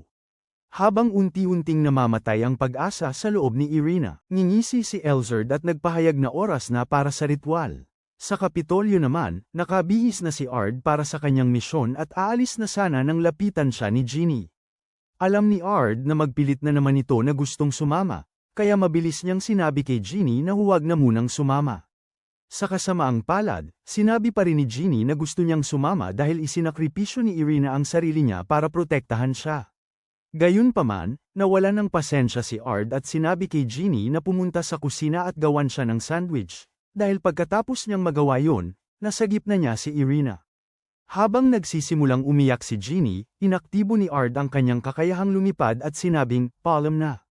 Habang unti-unting namamatay ang pag-asa sa loob ni Irina, ngingisi si Elzard at nagpahayag na oras na para sa ritual. Sa Kapitolyo naman, nakabihis na si Ard para sa kanyang misyon at aalis na sana nang lapitan siya ni Ginny. Alam ni Ard na magpilit na naman ito na gustong sumama, kaya mabilis niyang sinabi kay Ginny na huwag na munang sumama. Sa kasamaang palad, sinabi pa rin ni Ginny na gusto niyang sumama dahil isinakripisyo ni Irina ang sarili niya para protektahan siya. Gayunpaman, nawalan ng pasensya si Ard at sinabi kay Ginny na pumunta sa kusina at gawan siya ng sandwich, dahil pagkatapos niyang magawa yon, nasagip na niya si Irina. Habang nagsisimulang umiyak si Ginny, inaktibo ni Ard ang kanyang kakayahang lumipad at sinabing, "Paalam na."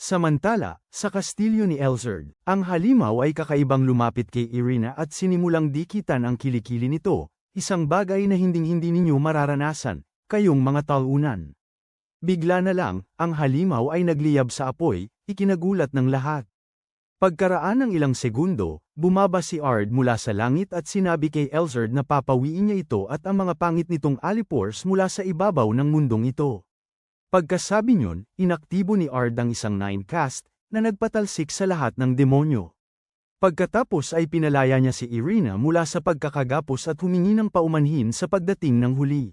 Samantala, sa kastilyo ni Elzard, ang halimaw ay kakaibang lumapit kay Irina at sinimulang dikitan ang kilikili nito, isang bagay na hinding-hindi ninyo mararanasan, kayong mga talunan. Bigla na lang, ang halimaw ay nagliyab sa apoy, ikinagulat ng lahat. Pagkaraan ng ilang segundo, bumaba si Ard mula sa langit at sinabi kay Elzard na papawiin niya ito at ang mga pangit nitong alipores mula sa ibabaw ng mundong ito. Pagkasabi niyon, inaktibo ni Ard ang isang 9 cast, na nagpatalsik sa lahat ng demonyo. Pagkatapos ay pinalaya niya si Irina mula sa pagkakagapos at humingi ng paumanhin sa pagdating ng huli.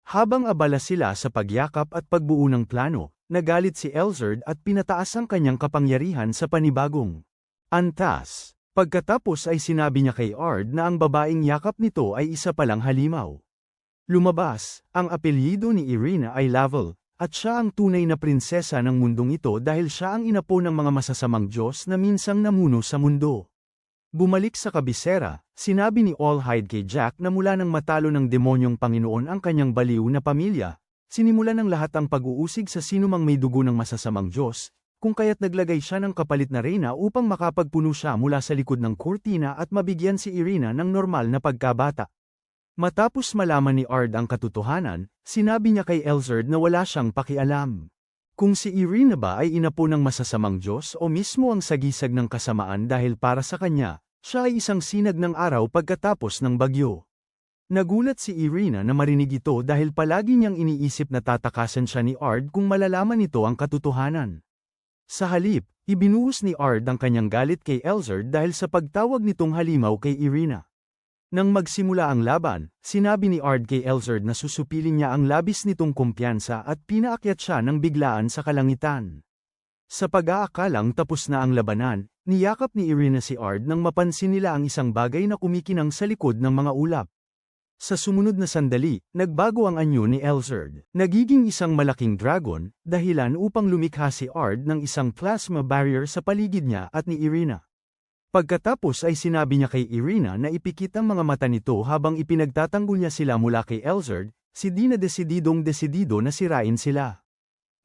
Habang abala sila sa pagyakap at pagbuo ng plano, nagalit si Elzard at pinataas ang kanyang kapangyarihan sa panibagong antas. Pagkatapos ay sinabi niya kay Ard na ang babaeng yakap nito ay isa palang halimaw. Lumabas, ang apelyido ni Irina ay Laval, at siya ang tunay na prinsesa ng mundong ito dahil siya ang inapo ng mga masasamang Diyos na minsang namuno sa mundo. Bumalik sa kabisera, sinabi ni Allhide kay Jack na mula nang matalo ng demonyong Panginoon ang kanyang baliw na pamilya, sinimulan ng lahat ang pag-uusig sa sinumang may dugo ng masasamang Diyos, kung kaya't naglagay siya ng kapalit na reyna upang makapagpuno siya mula sa likod ng kurtina at mabigyan si Irina ng normal na pagkabata. Matapos malaman ni Ard ang katotohanan, sinabi niya kay Elzard na wala siyang pakialam. Kung si Irina ba ay inapo ng masasamang Diyos o mismo ang sagisag ng kasamaan dahil para sa kanya, siya ay isang sinag ng araw pagkatapos ng bagyo. Nagulat si Irina na marinig ito dahil palagi niyang iniisip na tatakasan siya ni Ard kung malalaman nito ang katotohanan. Sa halip, ibinuhos ni Ard ang kanyang galit kay Elzard dahil sa pagtawag nitong halimaw kay Irina. Nang magsimula ang laban, sinabi ni Ard kay Elzard na susupilin niya ang labis nitong kumpiyansa at pinaakyat siya ng biglaan sa kalangitan. Sa pag-aakalang tapos na ang labanan, niyakap ni Irina si Ard nang mapansin nila ang isang bagay na kumikinang sa likod ng mga ulap. Sa sumunod na sandali, nagbago ang anyo ni Elzard. Nagiging isang malaking dragon, dahilan upang lumikha si Ard ng isang plasma barrier sa paligid niya at ni Irina. Pagkatapos ay sinabi niya kay Irina na ipikit ang mga mata nito habang ipinagtatanggol niya sila mula kay Elzard, si Di na desidido na sirain sila.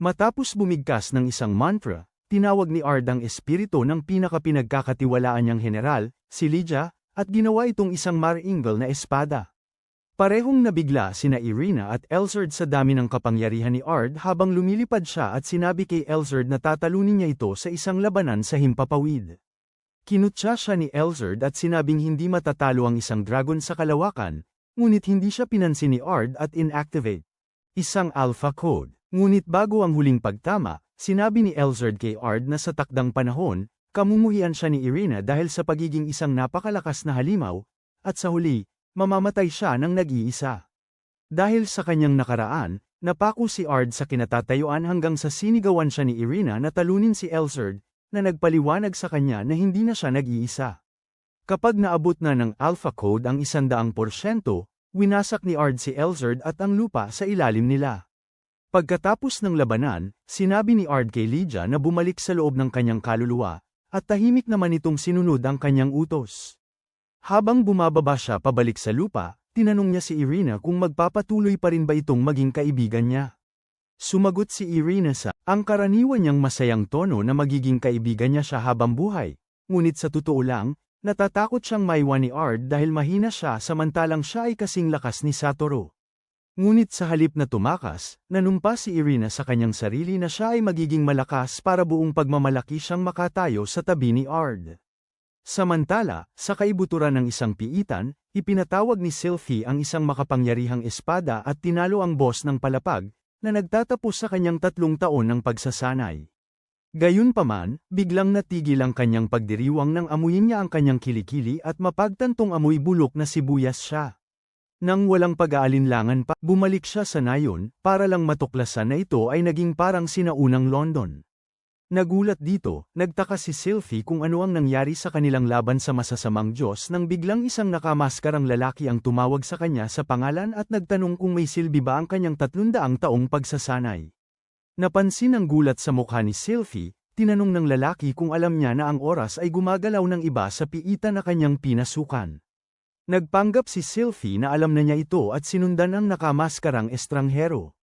Matapos bumigkas ng isang mantra, tinawag ni Ard ang espiritu ng pinakapinagkakatiwalaan niyang general, si Lydia, at ginawa itong isang maringal na espada. Parehong nabigla sina Irina at Elzard sa dami ng kapangyarihan ni Ard habang lumilipad siya at sinabi kay Elzard na tatalunin niya ito sa isang labanan sa himpapawid. Kinutya siya ni Elzard at sinabing hindi matatalo ang isang dragon sa kalawakan, ngunit hindi siya pinansin ni Ard at inactivate isang alpha code. Ngunit bago ang huling pagtama, sinabi ni Elzard kay Ard na sa takdang panahon, kamumuhian siya ni Irina dahil sa pagiging isang napakalakas na halimaw, at sa huli, mamamatay siya ng nag-iisa. Dahil sa kanyang nakaraan, napako si Ard sa kinatatayuan hanggang sa sinigawan siya ni Irina na talunin si Elzard, na nagpaliwanag sa kanya na hindi na siya nag-iisa. Kapag naabot na ng alpha code ang 100%, winasak ni Ard si Elzard at ang lupa sa ilalim nila. Pagkatapos ng labanan, sinabi ni Ard kay Lydia na bumalik sa loob ng kanyang kaluluwa, at tahimik naman itong sinunod ang kanyang utos. Habang bumababa siya pabalik sa lupa, tinanong niya si Irina kung magpapatuloy pa rin ba itong maging kaibigan niya. Sumagot si Irina sa ang karaniwan niyang masayang tono na magiging kaibigan niya siya habang buhay, ngunit sa totoo lang, natatakot siyang maiwan ni Ard dahil mahina siya samantalang siya ay kasing lakas ni Satoru. Ngunit sa halip na tumakas, nanumpa si Irina sa kanyang sarili na siya ay magiging malakas para buong pagmamalaki siyang makatayo sa tabi ni Ard. Samantala, sa kaibuturan ng isang piitan, ipinatawag ni Sylphie ang isang makapangyarihang espada at tinalo ang boss ng palapag, na nagtatapos sa kanyang 3 taon ng pagsasanay. Gayunpaman, biglang natigil ang kanyang pagdiriwang nang amuyin niya ang kanyang kilikili at mapagtantong amoy bulok na sibuyas siya. Nang walang pag-aalinlangan pa, bumalik siya sa nayon, para lang matuklasan na ito ay naging parang sinaunang London. Nagulat dito, nagtaka si Sylphie kung ano ang nangyari sa kanilang laban sa masasamang Diyos nang biglang isang nakamaskarang lalaki ang tumawag sa kanya sa pangalan at nagtanong kung may silbi ba ang kanyang 300 taong pagsasanay. Napansin ang gulat sa mukha ni Sylphie, tinanong ng lalaki kung alam niya na ang oras ay gumagalaw ng iba sa piitan na kanyang pinasukan. Nagpanggap si Sylphie na alam na niya ito at sinundan ang nakamaskarang estranghero.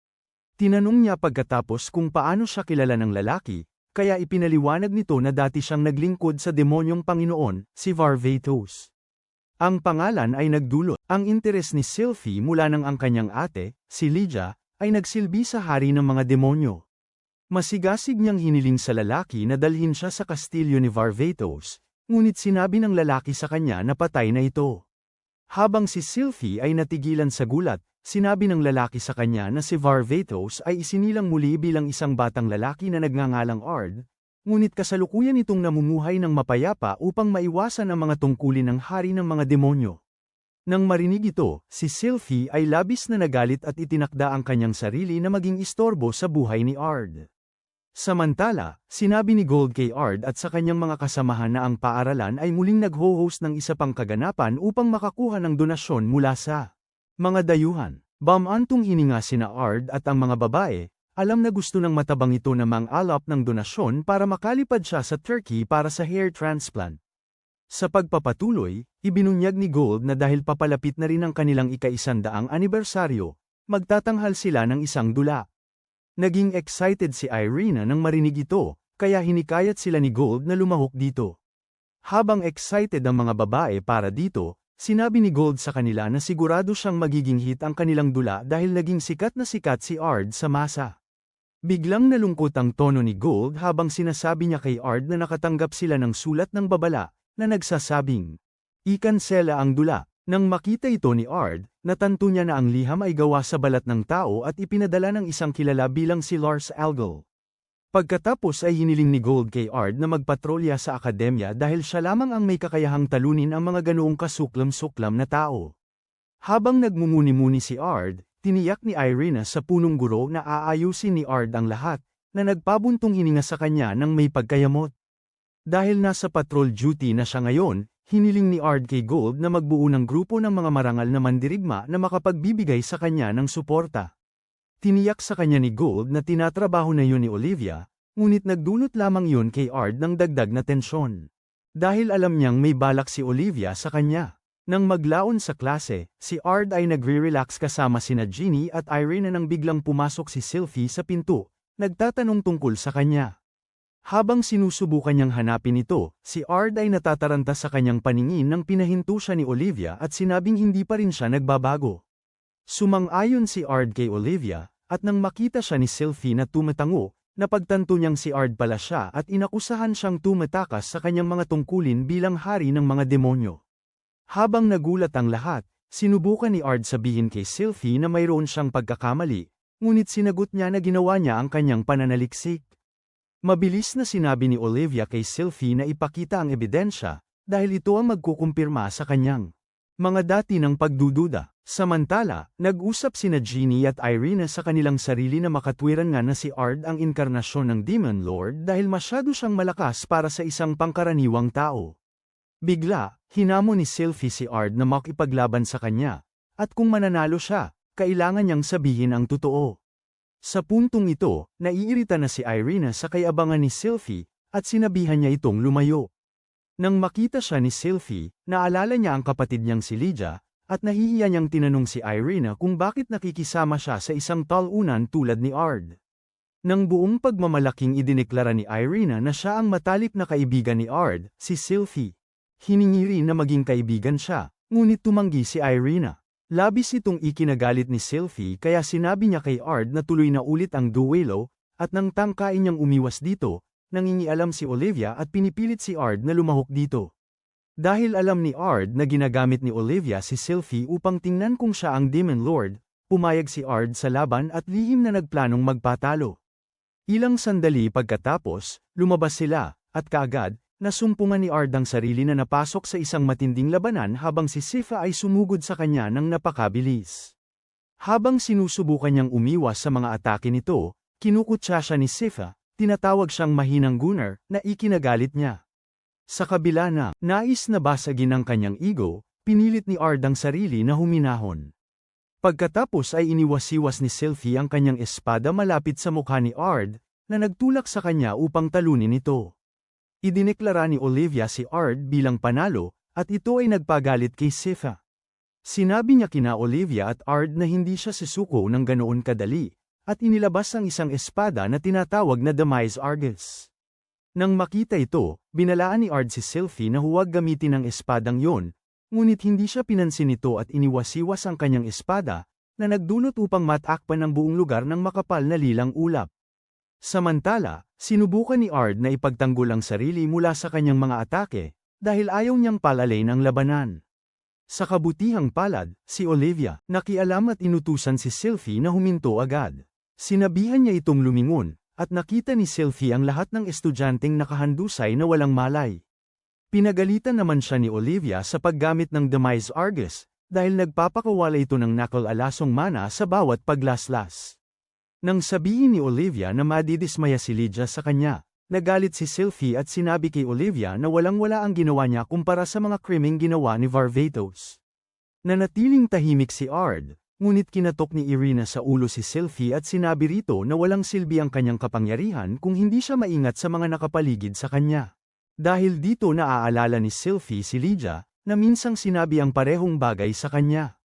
Tinanong niya pagkatapos kung paano siya kilala ng lalaki, kaya ipinaliwanag nito na dati siyang naglingkod sa demonyong Panginoon, si Varvatos. Ang pangalan ay nagdulot ang interes ni Sylphie mula nang ang kanyang ate, si Lydia, ay nagsilbi sa hari ng mga demonyo. Masigasig niyang hiniling sa lalaki na dalhin siya sa kastilyo ni Varvatos, ngunit sinabi ng lalaki sa kanya na patay na ito. Habang si Sylphie ay natigilan sa gulat, sinabi ng lalaki sa kanya na si Varvatos ay isinilang muli bilang isang batang lalaki na nagngangalang Ard, ngunit kasalukuyan itong namumuhay ng mapayapa upang maiwasan ang mga tungkulin ng hari ng mga demonyo. Nang marinig ito, si Sylphie ay labis na nagalit at itinakda ang kanyang sarili na maging istorbo sa buhay ni Ard. Samantala, sinabi ni Gold kay Ard at sa kanyang mga kasamahan na ang paaralan ay muling nag-ho-host ng isa pang kaganapan upang makakuha ng donasyon mula sa mga dayuhan. Bamantong hininga sina Ard at ang mga babae, alam na gusto ng matabang ito na mang-alap ng donasyon para makalipad siya sa Turkey para sa hair transplant. Sa pagpapatuloy, ibinunyag ni Gold na dahil papalapit na rin ang kanilang ika-100 anibersaryo, magtatanghal sila ng isang dula. Naging excited si Irina nang marinig ito, kaya hinikayat sila ni Gold na lumahok dito. Habang excited ang mga babae para dito, sinabi ni Gold sa kanila na sigurado siyang magiging hit ang kanilang dula dahil naging sikat na sikat si Ard sa masa. Biglang nalungkot ang tono ni Gold habang sinasabi niya kay Ard na nakatanggap sila ng sulat ng babala, na nagsasabing, ikansela ang dula. Nang makita ito ni Ard, natanto niya na ang liham ay gawa sa balat ng tao at ipinadala ng isang kilala bilang si Lars Algol. Pagkatapos ay hiniling ni Gold kay Ard na magpatrolya sa akademya dahil siya lamang ang may kakayahang talunin ang mga ganoong kasuklam-suklam na tao. Habang nagmumuni-muni si Ard, tiniyak ni Irina sa punong guro na aayusin ni Ard ang lahat, na nagpabuntong hininga sa kanya ng may pagkayamot. Dahil nasa patrol duty na siya ngayon, hiniling ni Ard kay Gold na magbuo ng grupo ng mga marangal na mandirigma na makapagbibigay sa kanya ng suporta. Tiniyak sa kanya ni Gold na tinatrabaho na yun ni Olivia, ngunit nagdulot lamang yun kay Ard ng dagdag na tensyon. Dahil alam niyang may balak si Olivia sa kanya. Nang maglaon sa klase, si Ard ay nagre-relax kasama sina Ginny at Irina nang biglang pumasok si Sylvie sa pinto, nagtatanong tungkol sa kanya. Habang sinusubukan niyang hanapin ito, si Ard ay natataranta sa kanyang paningin nang pinahinto siya ni Olivia at sinabing hindi pa rin siya nagbabago. Sumang-ayon si Ard kay Olivia, at nang makita siya ni Sylvie na tumatango, napagtanto niyang si Ard pala siya at inakusahan siyang tumatakas sa kanyang mga tungkulin bilang hari ng mga demonyo. Habang nagulat ang lahat, sinubukan ni Ard sabihin kay Sylvie na mayroon siyang pagkakamali, ngunit sinagot niya na ginawa niya ang kanyang pananaliksik. Mabilis na sinabi ni Olivia kay Sylvie na ipakita ang ebidensya, dahil ito ang magkukumpirma sa kanyang mga dati ng pagdududa. Samantala, nag-usap sina Ginny at Irina sa kanilang sarili na makatwiran nga na si Ard ang inkarnasyon ng Demon Lord dahil masyado siyang malakas para sa isang pangkaraniwang tao. Bigla, hinamon ni Sylvie si Ard na makipaglaban sa kanya, at kung mananalo siya, kailangan niyang sabihin ang totoo. Sa puntong ito, naiirita na si Irina sa kayabangan ni Sylvie, at sinabihan niya itong lumayo. Nang makita siya ni Sylvie, naalala niya ang kapatid niyang si Lydia, at nahihiya niyang tinanong si Irina kung bakit nakikisama siya sa isang talunan tulad ni Ard. Nang buong pagmamalaking idineklara ni Irina na siya ang matalik na kaibigan ni Ard, si Sylvie. Hiningi rin na maging kaibigan siya, ngunit tumanggi si Irina. Labis itong ikinagalit ni Sylvie kaya sinabi niya kay Ard na tuloy na ulit ang duelo, at nang tangkain niyang umiwas dito, nangingialam si Olivia at pinipilit si Ard na lumahok dito. Dahil alam ni Ard na ginagamit ni Olivia si Sylvie upang tingnan kung siya ang Demon Lord, pumayag si Ard sa laban at lihim na nagplanong magpatalo. Ilang sandali pagkatapos, lumabas sila, at kaagad, nasumpungan ni Ard ang sarili na napasok sa isang matinding labanan habang si Sypha ay sumugod sa kanya ng napakabilis. Habang sinusubukan niyang umiwas sa mga atake nito, kinukutsa siya ni Sypha, tinatawag siyang mahinang gunner, na ikinagalit niya. Sa kabila na, nais na basagin ang kanyang ego, pinilit ni Ard ang sarili na huminahon. Pagkatapos ay iniwasiwas ni Sylvie ang kanyang espada malapit sa mukha ni Ard, na nagtulak sa kanya upang talunin ito. Idineklara ni Olivia si Ard bilang panalo, at ito ay nagpagalit kay Sypha. Sinabi niya kina Olivia at Ard na hindi siya susuko ng ganoon kadali, at inilabas ang isang espada na tinatawag na Demise Argus. Nang makita ito, binalaan ni Ard si Sylvie na huwag gamitin ang espadang yon, ngunit hindi siya pinansin ito at iniwasiwas ang kanyang espada, na nagdulot upang matakpan ang buong lugar ng makapal na lilang ulap. Samantala, sinubukan ni Ard na ipagtanggol ang sarili mula sa kanyang mga atake, dahil ayaw niyang palalain ang labanan. Sa kabutihang palad, si Olivia, nakialam at inutusan si Sylvie na huminto agad. Sinabihan niya itong lumingon, at nakita ni Sylvie ang lahat ng estudyanteng nakahandusay na walang malay. Pinagalitan naman siya ni Olivia sa paggamit ng Demise Argus, dahil nagpapakawala ito ng nakal-alasong mana sa bawat paglaslas. Nang sabihin ni Olivia na madidismaya si Lydia sa kanya, nagalit si Sylvie at sinabi kay Olivia na walang-wala ang ginawa niya kumpara sa mga krimeng ginawa ni Varvatos. Nanatiling tahimik si Ard, ngunit kinatok ni Irina sa ulo si Sylvie at sinabi rito na walang silbi ang kanyang kapangyarihan kung hindi siya maingat sa mga nakapaligid sa kanya. Dahil dito naaalala ni Sylvie si Lydia, na minsang sinabi ang parehong bagay sa kanya.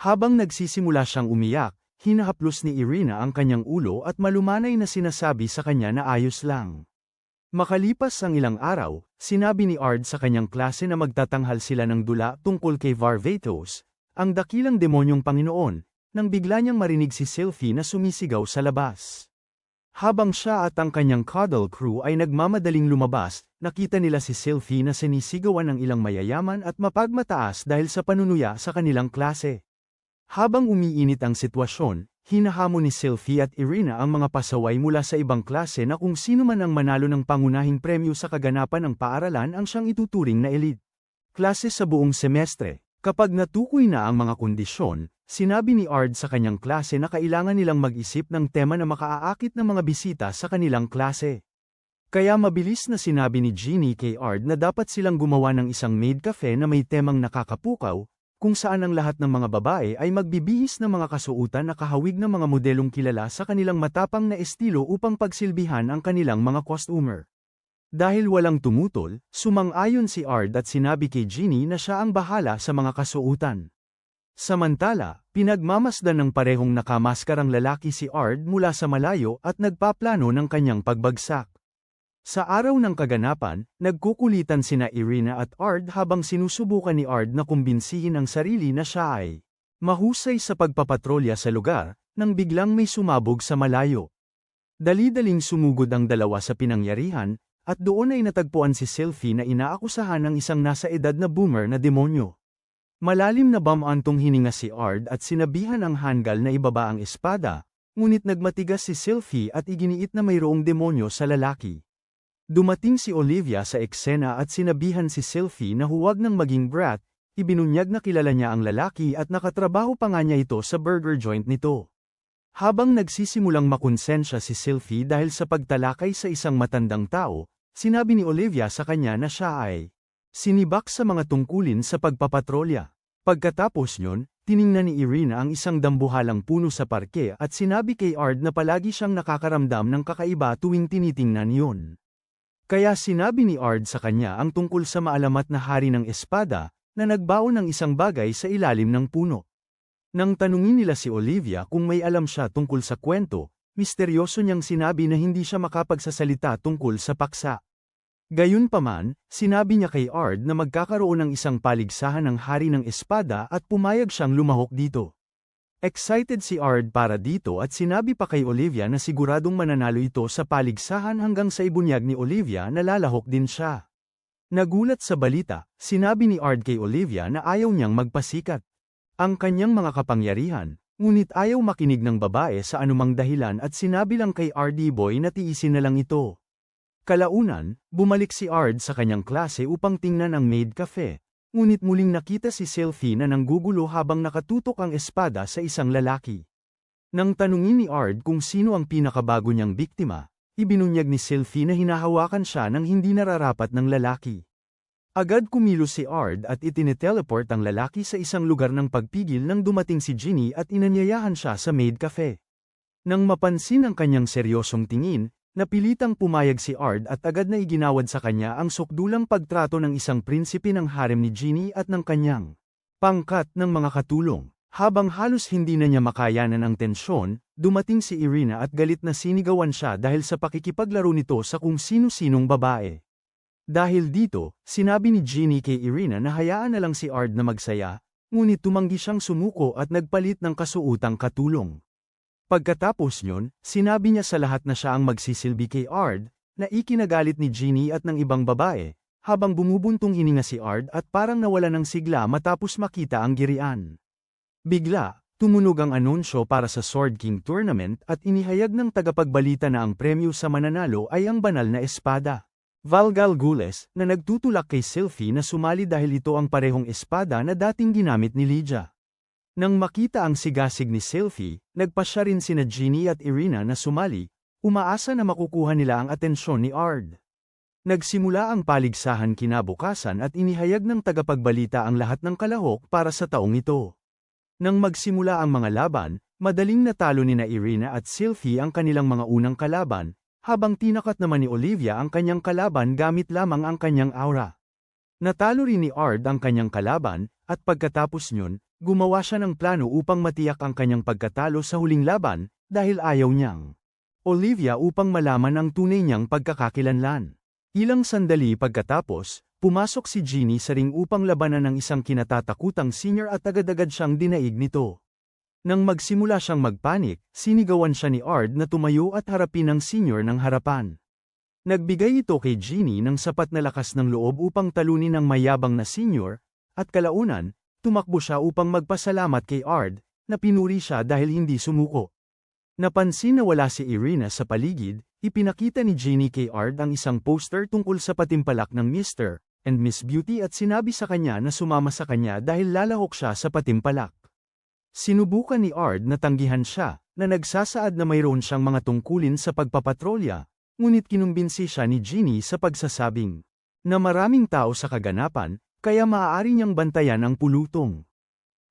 Habang nagsisimula siyang umiyak, hinahaplos ni Irina ang kanyang ulo at malumanay na sinasabi sa kanya na ayos lang. Makalipas ang ilang araw, sinabi ni Ard sa kanyang klase na magtatanghal sila ng dula tungkol kay Varvatos, ang dakilang demonyong Panginoon, nang bigla niyang marinig si Sylvie na sumisigaw sa labas. Habang siya at ang kanyang cuddle crew ay nagmamadaling lumabas, nakita nila si Sylvie na sinisigawan ng ilang mayayaman at mapagmataas dahil sa panunuya sa kanilang klase. Habang umiinit ang sitwasyon, hinahamon ni Sylvie at Irina ang mga pasaway mula sa ibang klase na kung sino man ang manalo ng pangunahing premyo sa kaganapan ng paaralan ang siyang ituturing na elite klase sa buong semestre. Kapag natukoy na ang mga kondisyon, sinabi ni Ard sa kanyang klase na kailangan nilang mag-isip ng tema na makaaakit ng mga bisita sa kanilang klase. Kaya mabilis na sinabi ni Jeannie kay Ard na dapat silang gumawa ng isang maid cafe na may temang nakakapukaw, kung saan ang lahat ng mga babae ay magbibihis ng mga kasuotan na kahawig ng mga modelong kilala sa kanilang matapang na estilo upang pagsilbihan ang kanilang mga costumer. Dahil walang tumutol, sumang-ayon si Ard at sinabi kay Jeannie na siya ang bahala sa mga kasuotan. Samantala, pinagmamasdan ng parehong nakamaskarang lalaki si Ard mula sa malayo at nagpaplano ng kanyang pagbagsak. Sa araw ng kaganapan, nagkukulitan sina Irina at Ard habang sinusubukan ni Ard na kumbinsihin ang sarili na siya ay mahusay sa pagpapatrolya sa lugar, nang biglang may sumabog sa malayo. Dali-daling sumugod ang dalawa sa pinangyarihan, at doon ay natagpuan si Sylvie na inaakusahan ng isang nasa edad na boomer na demonyo. Malalim na bamantong hininga si Ard at sinabihan ang hanggal na ibaba ang espada, ngunit nagmatigas si Sylvie at iginiit na mayroong demonyo sa lalaki. Dumating si Olivia sa eksena at sinabihan si Sylvie na huwag nang maging brat, ibinunyag na kilala niya ang lalaki at nakatrabaho pa nga niya ito sa burger joint nito. Habang nagsisimulang makonsensya si Sylvie dahil sa pagtalakay sa isang matandang tao, sinabi ni Olivia sa kanya na siya ay sinibak sa mga tungkulin sa pagpapatrolya. Pagkatapos nyon, tiningnan ni Irina ang isang dambuhalang puno sa parke at sinabi kay Ard na palagi siyang nakakaramdam ng kakaiba tuwing tinitingnan yon. Kaya sinabi ni Ard sa kanya ang tungkol sa maalamat na hari ng espada, na nagbaon ng isang bagay sa ilalim ng puno. Nang tanungin nila si Olivia kung may alam siya tungkol sa kwento, misteryoso niyang sinabi na hindi siya makapagsasalita tungkol sa paksa. Gayunpaman, sinabi niya kay Ard na magkakaroon ng isang paligsahan ng hari ng espada at pumayag siyang lumahok dito. Excited si Ard para dito at sinabi pa kay Olivia na siguradong mananalo ito sa paligsahan hanggang sa ibunyag ni Olivia na lalahok din siya. Nagulat sa balita, sinabi ni Ard kay Olivia na ayaw niyang magpasikat ang kanyang mga kapangyarihan, ngunit ayaw makinig ng babae sa anumang dahilan at sinabi lang kay RD Boy na tiisin na lang ito. Kalaunan, bumalik si Ard sa kanyang klase upang tingnan ang maid cafe, ngunit muling nakita si Sylvie na nanggugulo habang nakatutok ang espada sa isang lalaki. Nang tanungin ni Ard kung sino ang pinakabago niyang biktima, ibinunyag ni Sylvie na hinahawakan siya ng hindi nararapat ng lalaki. Agad kumilos si Ard at itiniteleport ang lalaki sa isang lugar ng pagpigil nang dumating si Ginny at inanyayahan siya sa maid cafe. Nang mapansin ang kanyang seryosong tingin, napilitang pumayag si Ard at agad na iginawad sa kanya ang sukdulang pagtrato ng isang prinsipe ng harem ni Ginny at ng kanyang pangkat ng mga katulong. Habang halos hindi na niya makayanan ang tensyon, dumating si Irina at galit na sinigawan siya dahil sa pakikipaglaro nito sa kung sino-sinong babae. Dahil dito, sinabi ni Ginny kay Irina na hayaan na lang si Ard na magsaya, ngunit tumanggi siyang sumuko at nagpalit ng kasuotang katulong. Pagkatapos nyon, sinabi niya sa lahat na siya ang magsisilbi kay Ard, na ikinagalit ni Ginny at ng ibang babae, habang bumubuntong hininga si Ard at parang nawala ng sigla matapos makita ang girian. Bigla, tumunog ang anunsyo para sa Sword King Tournament at inihayag ng tagapagbalita na ang premyo sa mananalo ay ang banal na espada. Valgal Gules, na nagtutulak kay Sylvie na sumali dahil ito ang parehong espada na dating ginamit ni Lydia. Nang makita ang sigasig ni Sylvie, nagpasya rin sina Ginny at Irina na sumali, umaasa na makukuha nila ang atensyon ni Ard. Nagsimula ang paligsahan kinabukasan at inihayag ng tagapagbalita ang lahat ng kalahok para sa taong ito. Nang magsimula ang mga laban, madaling natalo nina Irina at Sylvie ang kanilang mga unang kalaban, habang tinakat naman ni Olivia ang kanyang kalaban gamit lamang ang kanyang aura. Natalo rin ni Ard ang kanyang kalaban, at pagkatapos nyon, gumawa siya ng plano upang matiyak ang kanyang pagkatalo sa huling laban, dahil ayaw niyang Olivia upang malaman ang tunay niyang pagkakakilanlan. Ilang sandali pagkatapos, pumasok si Ginny sa ring upang labanan ng isang kinatatakutang senior at agad-agad siyang dinaig nito. Nang magsimula siyang magpanik, sinigawan siya ni Ard na tumayo at harapin ang senior ng harapan. Nagbigay ito kay Ginny ng sapat na lakas ng loob upang talunin ang mayabang na senior, at kalaunan, tumakbo siya upang magpasalamat kay Ard, na pinuri siya dahil hindi sumuko. Napansin na wala si Irina sa paligid, ipinakita ni Ginny kay Ard ang isang poster tungkol sa patimpalak ng Mr. and Miss Beauty at sinabi sa kanya na sumama sa kanya dahil lalahok siya sa patimpalak. Sinubukan ni Ard na tanggihan siya, na nagsasaad na mayroon siyang mga tungkulin sa pagpapatrolya, ngunit kinumbinsi siya ni Ginny sa pagsasabing na maraming tao sa kaganapan, kaya maaari niyang bantayan ang pulutong.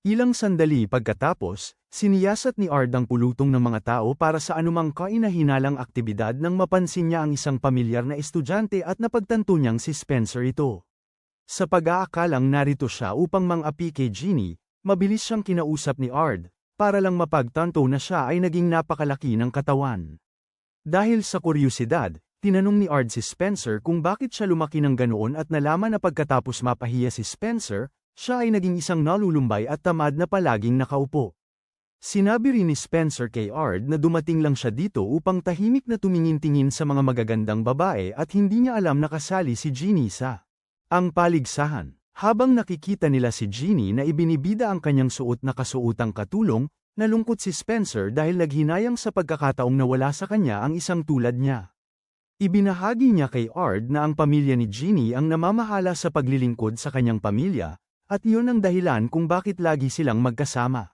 Ilang sandali pagkatapos, siniyasat ni Ard ang pulutong ng mga tao para sa anumang kainahinalang aktibidad nang mapansin niya ang isang pamilyar na estudyante at napagtanto niyang si Spencer ito. Sa pag-aakalang narito siya upang mang-api kay Ginny, mabilis siyang kinausap ni Ard, para lang mapagtanto na siya ay naging napakalaki ng katawan. Dahil sa kuryosidad, tinanong ni Ard si Spencer kung bakit siya lumaki ng ganoon at nalaman na pagkatapos mapahiya si Spencer, siya ay naging isang nalulumbay at tamad na palaging nakaupo. Sinabi rin ni Spencer kay Ard na dumating lang siya dito upang tahimik na tumingin-tingin sa mga magagandang babae at hindi niya alam na kasali si Ginny sa ang paligsahan. Habang nakikita nila si Ginny na ibinibida ang kanyang suot na kasuotang katulong, nalungkot si Spencer dahil naghinayang sa pagkakataong nawala sa kanya ang isang tulad niya. Ibinahagi niya kay Ard na ang pamilya ni Ginny ang namamahala sa paglilingkod sa kanyang pamilya, at iyon ang dahilan kung bakit lagi silang magkasama.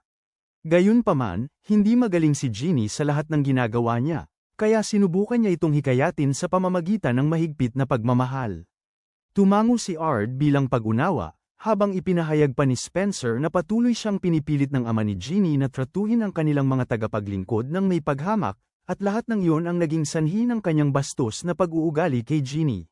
Gayunpaman, hindi magaling si Ginny sa lahat ng ginagawa niya, kaya sinubukan niya itong hikayatin sa pamamagitan ng mahigpit na pagmamahal. Tumango si Ard bilang pag-unawa, habang ipinahayag pa ni Spencer na patuloy siyang pinipilit ng ama ni Ginny na tratuhin ang kanilang mga tagapaglingkod ng may paghamak, at lahat ng iyon ang naging sanhi ng kanyang bastos na pag-uugali kay Ginny.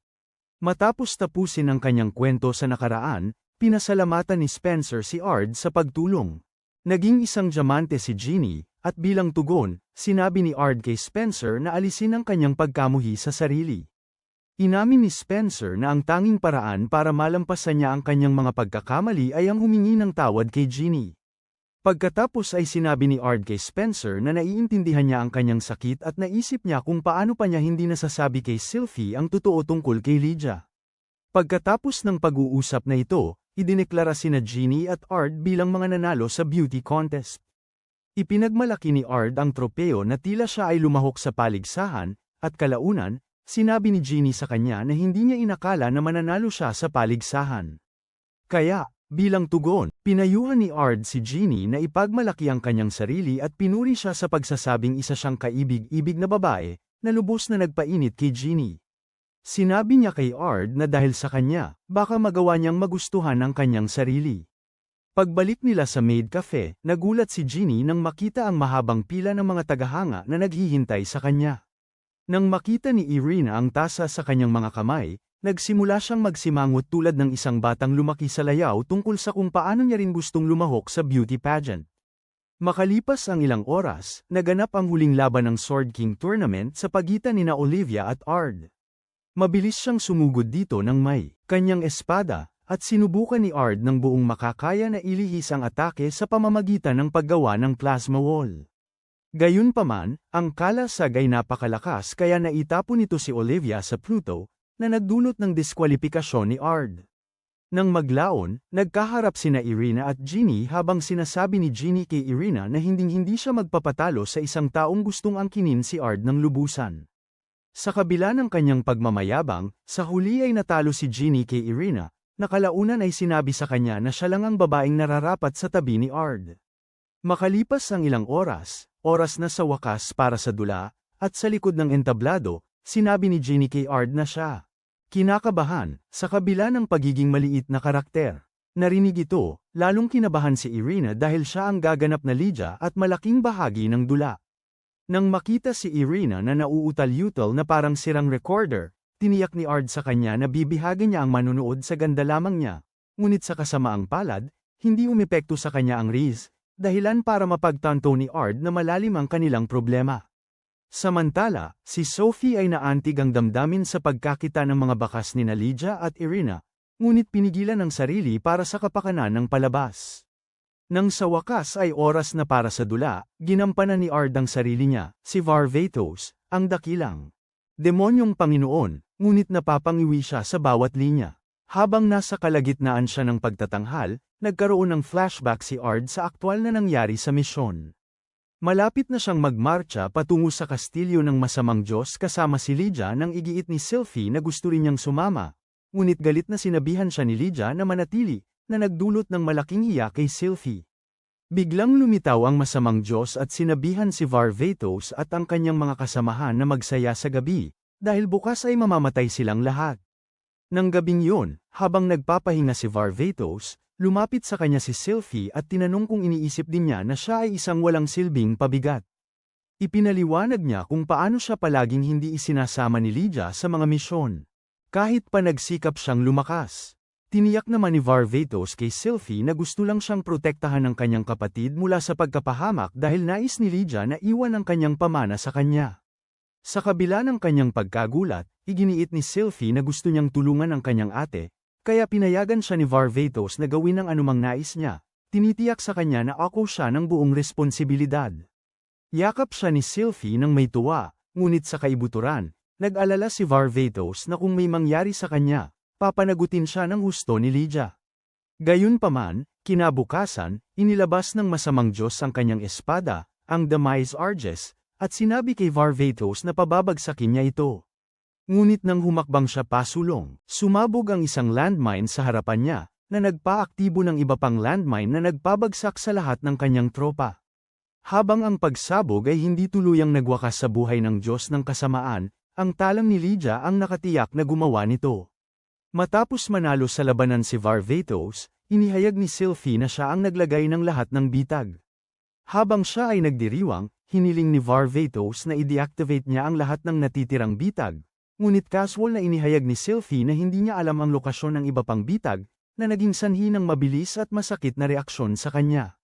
Matapos tapusin ang kanyang kwento sa nakaraan, pinasalamatan ni Spencer si Ard sa pagtulong. Naging isang diamante si Ginny, at bilang tugon, sinabi ni Ard kay Spencer na alisin ang kanyang pagkamuhi sa sarili. Inamin ni Spencer na ang tanging paraan para malampasan niya ang kanyang mga pagkakamali ay ang humingi ng tawad kay Ginny. Pagkatapos ay sinabi ni Ard kay Spencer na naiintindihan niya ang kanyang sakit at naisip niya kung paano pa niya hindi nasasabi kay Sylvie ang totoo tungkol kay Lydia. Pagkatapos ng pag-uusap na ito, idineklara sina Ginny at Ard bilang mga nanalo sa beauty contest. Ipinagmalaki ni Ard ang tropeo na tila siya ay lumahok sa paligsahan, at kalaunan, sinabi ni Ginny sa kanya na hindi niya inakala na mananalo siya sa paligsahan. Kaya, bilang tugon, pinayuhan ni Ard si Ginny na ipagmalaki ang kanyang sarili at pinuri siya sa pagsasabing isa siyang kaibig-ibig na babae, na lubos na nagpainit kay Ginny. Sinabi niya kay Ard na dahil sa kanya, baka magawa niyang magustuhan ang kanyang sarili. Pagbalik nila sa maid cafe, nagulat si Ginny nang makita ang mahabang pila ng mga tagahanga na naghihintay sa kanya. Nang makita ni Irina ang tasa sa kanyang mga kamay, nagsimula siyang magsimangot tulad ng isang batang lumaki sa layaw tungkol sa kung paano niya rin gustong lumahok sa beauty pageant. Makalipas ang ilang oras, naganap ang huling laban ng Sword King Tournament sa pagitan nina Olivia at Ard. Mabilis siyang sumugod dito ng may kanyang espada, at sinubukan ni Ard ng buong makakaya na ilihis ang atake sa pamamagitan ng paggawa ng plasma wall. Gayunpaman, ang kalasag ay napakalakas kaya naitapon nito si Olivia sa Pluto, na nagdulot ng diskwalipikasyon ni Ard. Nang maglaon, nagkaharap sina Irina at Ginny habang sinasabi ni Ginny kay Irina na hinding-hindi siya magpapatalo sa isang taong gustong angkinin si Ard ng lubusan. Sa kabila ng kanyang pagmamayabang, sa huli ay natalo si Ginny kay Irina, na kalaunan ay sinabi sa kanya na siya lang ang babaeng nararapat sa tabi ni Ard. Makalipas ang ilang oras na sa wakas para sa dula, at sa likod ng entablado, sinabi ni Ginny kay Ard na siya kinakabahan, sa kabila ng pagiging maliit na karakter. Narinig ito, lalong kinabahan si Irina dahil siya ang gaganap na Lydia at malaking bahagi ng dula. Nang makita si Irina na nauutal-yutal na parang sirang recorder, tiniyak ni Ard sa kanya na bibihagan niya ang manunood sa ganda lamang niya. Ngunit sa kasamaang palad, hindi umepekto sa kanya ang Riz, dahilan para mapagtanto ni Ard na malalim ang kanilang problema. Samantala, si Sophie ay naantig ang damdamin sa pagkakita ng mga bakas ni Lydia at Irina, ngunit pinigilan ang sarili para sa kapakanan ng palabas. Nang sa wakas ay oras na para sa dula, ginampanan ni Ard ang sarili niya, si Varvatos, ang dakilang demonyong Panginoon, ngunit napapangiwi siya sa bawat linya. Habang nasa kalagitnaan siya ng pagtatanghal, nagkaroon ng flashback si Ard sa aktwal na nangyari sa misyon. Malapit na siyang magmarcha patungo sa kastilyo ng masamang Diyos kasama si Lydia nang igiit ni Sylphie na gusto rin niyang sumama, ngunit galit na sinabihan siya ni Lydia na manatili, na nagdulot ng malaking iya kay Sylphie. Biglang lumitaw ang masamang Diyos at sinabihan si Varvatos at ang kanyang mga kasamahan na magsaya sa gabi, dahil bukas ay mamamatay silang lahat. Nang gabing yun, habang nagpapahinga si Varvatos, lumapit sa kanya si Sylphie at tinanong kung iniisip din niya na siya ay isang walang silbing pabigat. Ipinaliwanag niya kung paano siya palaging hindi isinasama ni Lydia sa mga misyon. Kahit pa nagsikap siyang lumakas. Tiniyak naman ni Varvatos kay Sylphie na gusto lang siyang protektahan ng kanyang kapatid mula sa pagkapahamak dahil nais ni Lydia na iwan ang kanyang pamana sa kanya. Sa kabila ng kanyang pagkagulat, iginiit ni Sylphie na gusto niyang tulungan ang kanyang ate, kaya pinayagan siya ni Varvatos na gawin ang anumang nais niya, tinitiyak sa kanya na ako siya ng buong responsibilidad. Yakap siya ni Sylphie nang may tuwa, ngunit sa kaibuturan, nag-alala si Varvatos na kung may mangyari sa kanya, papanagutin siya ng husto ni Lydia. Gayunpaman, kinabukasan, inilabas ng masamang Diyos ang kanyang espada, ang Demise Arges, at sinabi kay Varvatos na pababagsakin niya ito. Ngunit nang humakbang siya pasulong, sumabog ang isang landmine sa harapan niya, na nagpaaktibo ng iba pang landmine na nagpabagsak sa lahat ng kanyang tropa. Habang ang pagsabog ay hindi tuluyang nagwakas sa buhay ng Diyos ng kasamaan, ang talang ni Lydia ang nakatiyak na gumawa nito. Matapos manalo sa labanan si Varvatos, inihayag ni Sylphie na siya ang naglagay ng lahat ng bitag. Habang siya ay nagdiriwang, hiniling ni Varvatos na i-deactivate niya ang lahat ng natitirang bitag, ngunit casual na inihayag ni Sylphie na hindi niya alam ang lokasyon ng iba pang bitag, na naging sanhi ng mabilis at masakit na reaksyon sa kanya.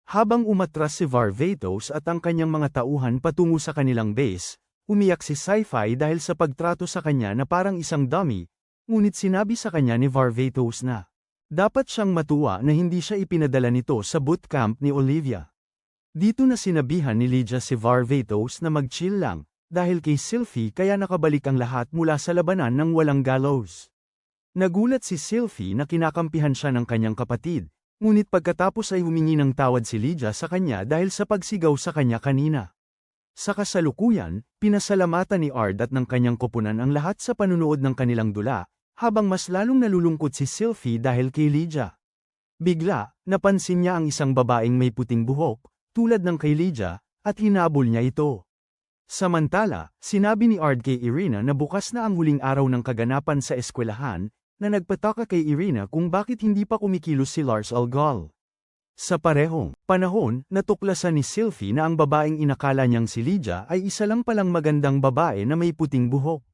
Habang umatras si Varvatos at ang kanyang mga tauhan patungo sa kanilang base, umiyak si Sci-Fi dahil sa pagtrato sa kanya na parang isang dummy, ngunit sinabi sa kanya ni Varvatos na dapat siyang matuwa na hindi siya ipinadala nito sa bootcamp ni Olivia. Dito na sinabihan ni Lydia si Varvatos na mag-chill lang, dahil kay Sylphie kaya nakabalik ang lahat mula sa labanan ng walang gallows. Nagulat si Sylphie na kinakampihan siya ng kanyang kapatid, ngunit pagkatapos ay humingi ng tawad si Lydia sa kanya dahil sa pagsigaw sa kanya kanina. Sa kasalukuyan, pinasalamatan ni Ard at ng kanyang koponan ang lahat sa panunood ng kanilang dula, habang mas lalong nalulungkot si Sylphie dahil kay Lydia. Bigla, napansin niya ang isang babaeng may puting buhok, tulad ng kay Lydia, at hinabol niya ito. Samantala, sinabi ni Ard kay Irina na bukas na ang huling araw ng kaganapan sa eskwelahan, na nagpataka kay Irina kung bakit hindi pa kumikilos si Lars Algal. Sa parehong panahon, natuklasan ni Sylphie na ang babaeng inakala niyang si Lydia ay isa lang palang magandang babae na may puting buhok.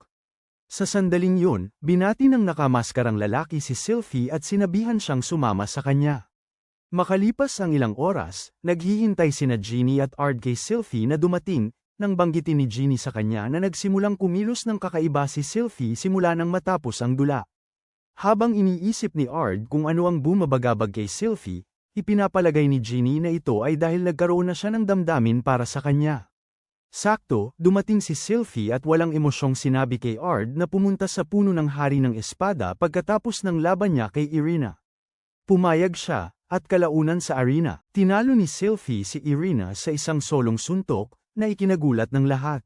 Sa sandaling yun, binati ng nakamaskarang lalaki si Sylphie at sinabihan siyang sumama sa kanya. Makalipas ang ilang oras, naghihintay sina Jeannie at Ard kay Sylphie na dumating, nang banggitin ni Jeannie sa kanya na nagsimulang kumilos ng kakaiba si Sylphie simula nang matapos ang dula. Habang iniisip ni Ard kung ano ang bumabagabag kay Sylphie, ipinapalagay ni Jeannie na ito ay dahil nagkaroon na siya ng damdamin para sa kanya. Sakto, dumating si Sylphie at walang emosyong sinabi kay Ard na pumunta sa puno ng Hari ng Espada pagkatapos ng laban niya kay Irina. Pumayag siya, at kalaunan sa arena, tinalo ni Sylphie si Irina sa isang solong suntok, na ikinagulat ng lahat.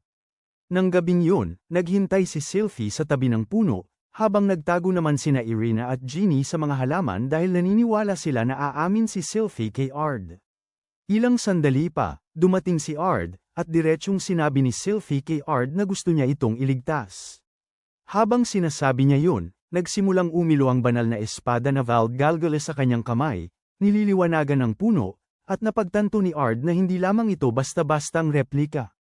Nang gabing yun, naghintay si Sylphie sa tabi ng puno, habang nagtago naman sina Irina at Jeannie sa mga halaman dahil naniniwala sila na aamin si Sylphie kay Ard. Ilang sandali pa, dumating si Ard, at diretsyong sinabi ni Sylphie kay Ard na gusto niya itong iligtas. Habang sinasabi niya yun, nagsimulang umilo ang banal na espada na Val Galgale sa kanyang kamay, nililiwanagan ng puno, at napagtanto ni Ard na hindi lamang ito basta-bastang replika.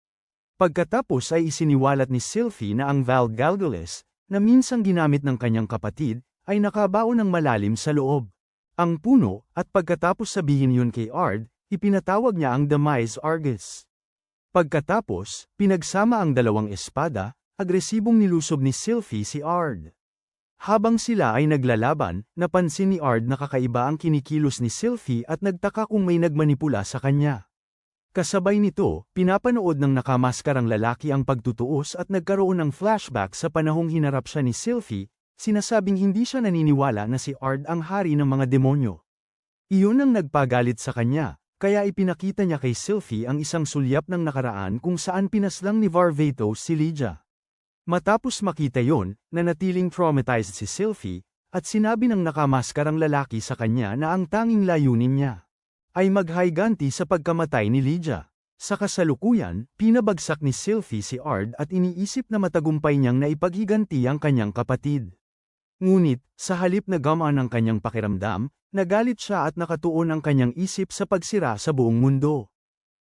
Pagkatapos ay isiniwalat ni Sylvie na ang Val Galgulis, na minsang ginamit ng kanyang kapatid, ay nakabaon ng malalim sa loob. Ang puno, at pagkatapos sabihin yun kay Ard, ipinatawag niya ang Demise Argus. Pagkatapos, pinagsama ang dalawang espada, agresibong nilusob ni Sylvie si Ard. Habang sila ay naglalaban, napansin ni Ard na kakaiba ang kinikilos ni Sylvie at nagtaka kung may nagmanipula sa kanya. Kasabay nito, pinapanood ng nakamaskarang lalaki ang pagtutuos at nagkaroon ng flashback sa panahong hinarap siya ni Sylvie, sinasabing hindi siya naniniwala na si Ard ang hari ng mga demonyo. Iyon ang nagpagalit sa kanya, kaya ipinakita niya kay Sylvie ang isang sulyap ng nakaraan kung saan pinaslang ni Varvatos si Lydia. Matapos makita yon, nanatiling traumatized si Sylvie, at sinabi ng nakamaskarang lalaki sa kanya na ang tanging layunin niya ay maghiganti sa pagkamatay ni Lydia. Sa kasalukuyan, pinabagsak ni Sylvie si Ard at iniisip na matagumpay niyang naipaghiganti ang kanyang kapatid. Ngunit, sa halip na gamaan ang kanyang pakiramdam, nagalit siya at nakatuon ang kanyang isip sa pagsira sa buong mundo.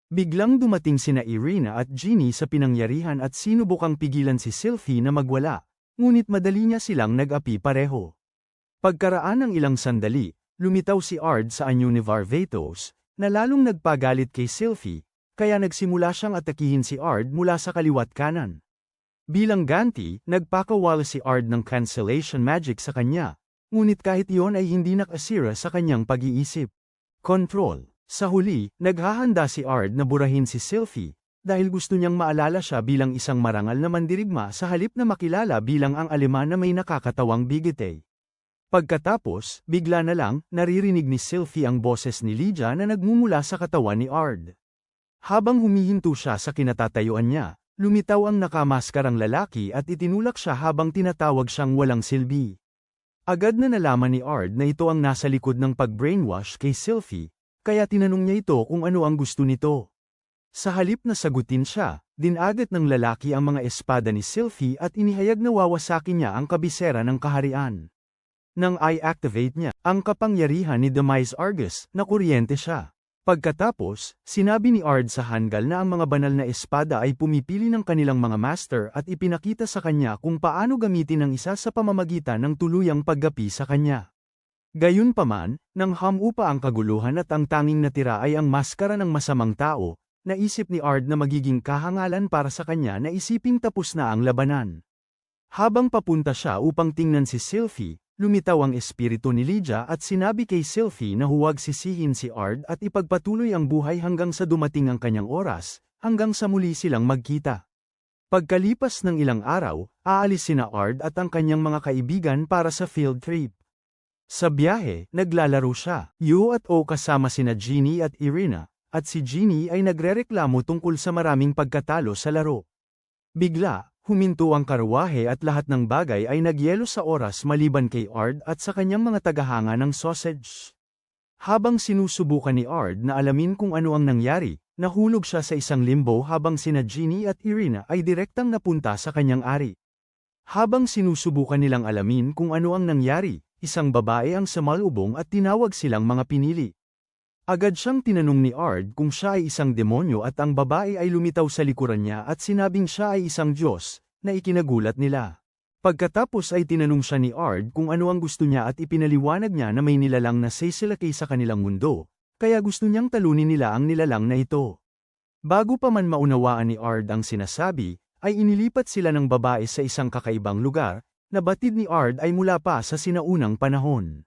Biglang dumating sina Irina at Ginny sa pinangyarihan at sinubukang pigilan si Sylvie na magwala, ngunit madali niya silang nag-api pareho. Pagkaraan ng ilang sandali, lumitaw si Ard sa anyo ni Varvatos, na lalong nagpagalit kay Sylvie, kaya nagsimula siyang atakihin si Ard mula sa kaliwat kanan. Bilang ganti, nagpakawala si Ard ng cancellation magic sa kanya, ngunit kahit iyon ay hindi nakasira sa kanyang pag-iisip. Control. Sa huli, naghahanda si Ard na burahin si Sylvie, dahil gusto niyang maalala siya bilang isang marangal na mandirigma sa halip na makilala bilang ang Aleman na may nakakatawang bigete. Pagkatapos, bigla na lang, naririnig ni Sylvie ang boses ni Lydia na nagmumula sa katawan ni Ard. Habang humihinto siya sa kinatatayuan niya, lumitaw ang nakamaskarang lalaki at itinulak siya habang tinatawag siyang walang silbi. Agad na nalaman ni Ard na ito ang nasa likod ng pag-brainwash kay Sylvie, kaya tinanong niya ito kung ano ang gusto nito. Sa halip na sagutin siya, dinagat ng lalaki ang mga espada ni Sylvie at inihayag na wawasakin niya ang kabisera ng kaharian. Nang i-activate niya ang kapangyarihan ni Demise Argus, na kuryente siya. Pagkatapos, sinabi ni Ard sa Hangal na ang mga banal na espada ay pumipili ng kanilang mga master at ipinakita sa kanya kung paano gamitin ang isa sa pamamagitan ng tuluyang paggapi sa kanya. Gayunpaman, nang hamupa ang kaguluhan at ang tanging natira ay ang maskara ng masamang tao, naisip ni Ard na magiging kahangalan para sa kanya na isiping tapos na ang labanan. Habang papunta siya upang tingnan si Sylvie, lumitaw ang espiritu ni Lydia at sinabi kay Sylvie na huwag sisihin si Ard at ipagpatuloy ang buhay hanggang sa dumating ang kanyang oras, hanggang sa muli silang magkita. Pagkalipas ng ilang araw, aalis sina Ard at ang kanyang mga kaibigan para sa field trip. Sa biyahe, naglalaro siya, Yu at O kasama sina Ginny at Irina, at si Ginny ay nagrereklamo tungkol sa maraming pagkatalo sa laro. Bigla, huminto ang karwahe at lahat ng bagay ay nagyelo sa oras maliban kay Ard at sa kanyang mga tagahanga ng sausage. Habang sinusubukan ni Ard na alamin kung ano ang nangyari, nahulog siya sa isang limbo habang sina Ginny at Irina ay direktang napunta sa kanyang ari. Habang sinusubukan nilang alamin kung ano ang nangyari, isang babae ang sumalubong at tinawag silang mga pinili. Agad siyang tinanong ni Ard kung siya ay isang demonyo at ang babae ay lumitaw sa likuran niya at sinabing siya ay isang Diyos, na ikinagulat nila. Pagkatapos ay tinanong siya ni Ard kung ano ang gusto niya at ipinaliwanag niya na may nilalang na sesilakay sa kanilang mundo, kaya gusto niyang talunin nila ang nilalang na ito. Bago pa man maunawaan ni Ard ang sinasabi, ay inilipat sila ng babae sa isang kakaibang lugar, na batid ni Ard ay mula pa sa sinaunang panahon.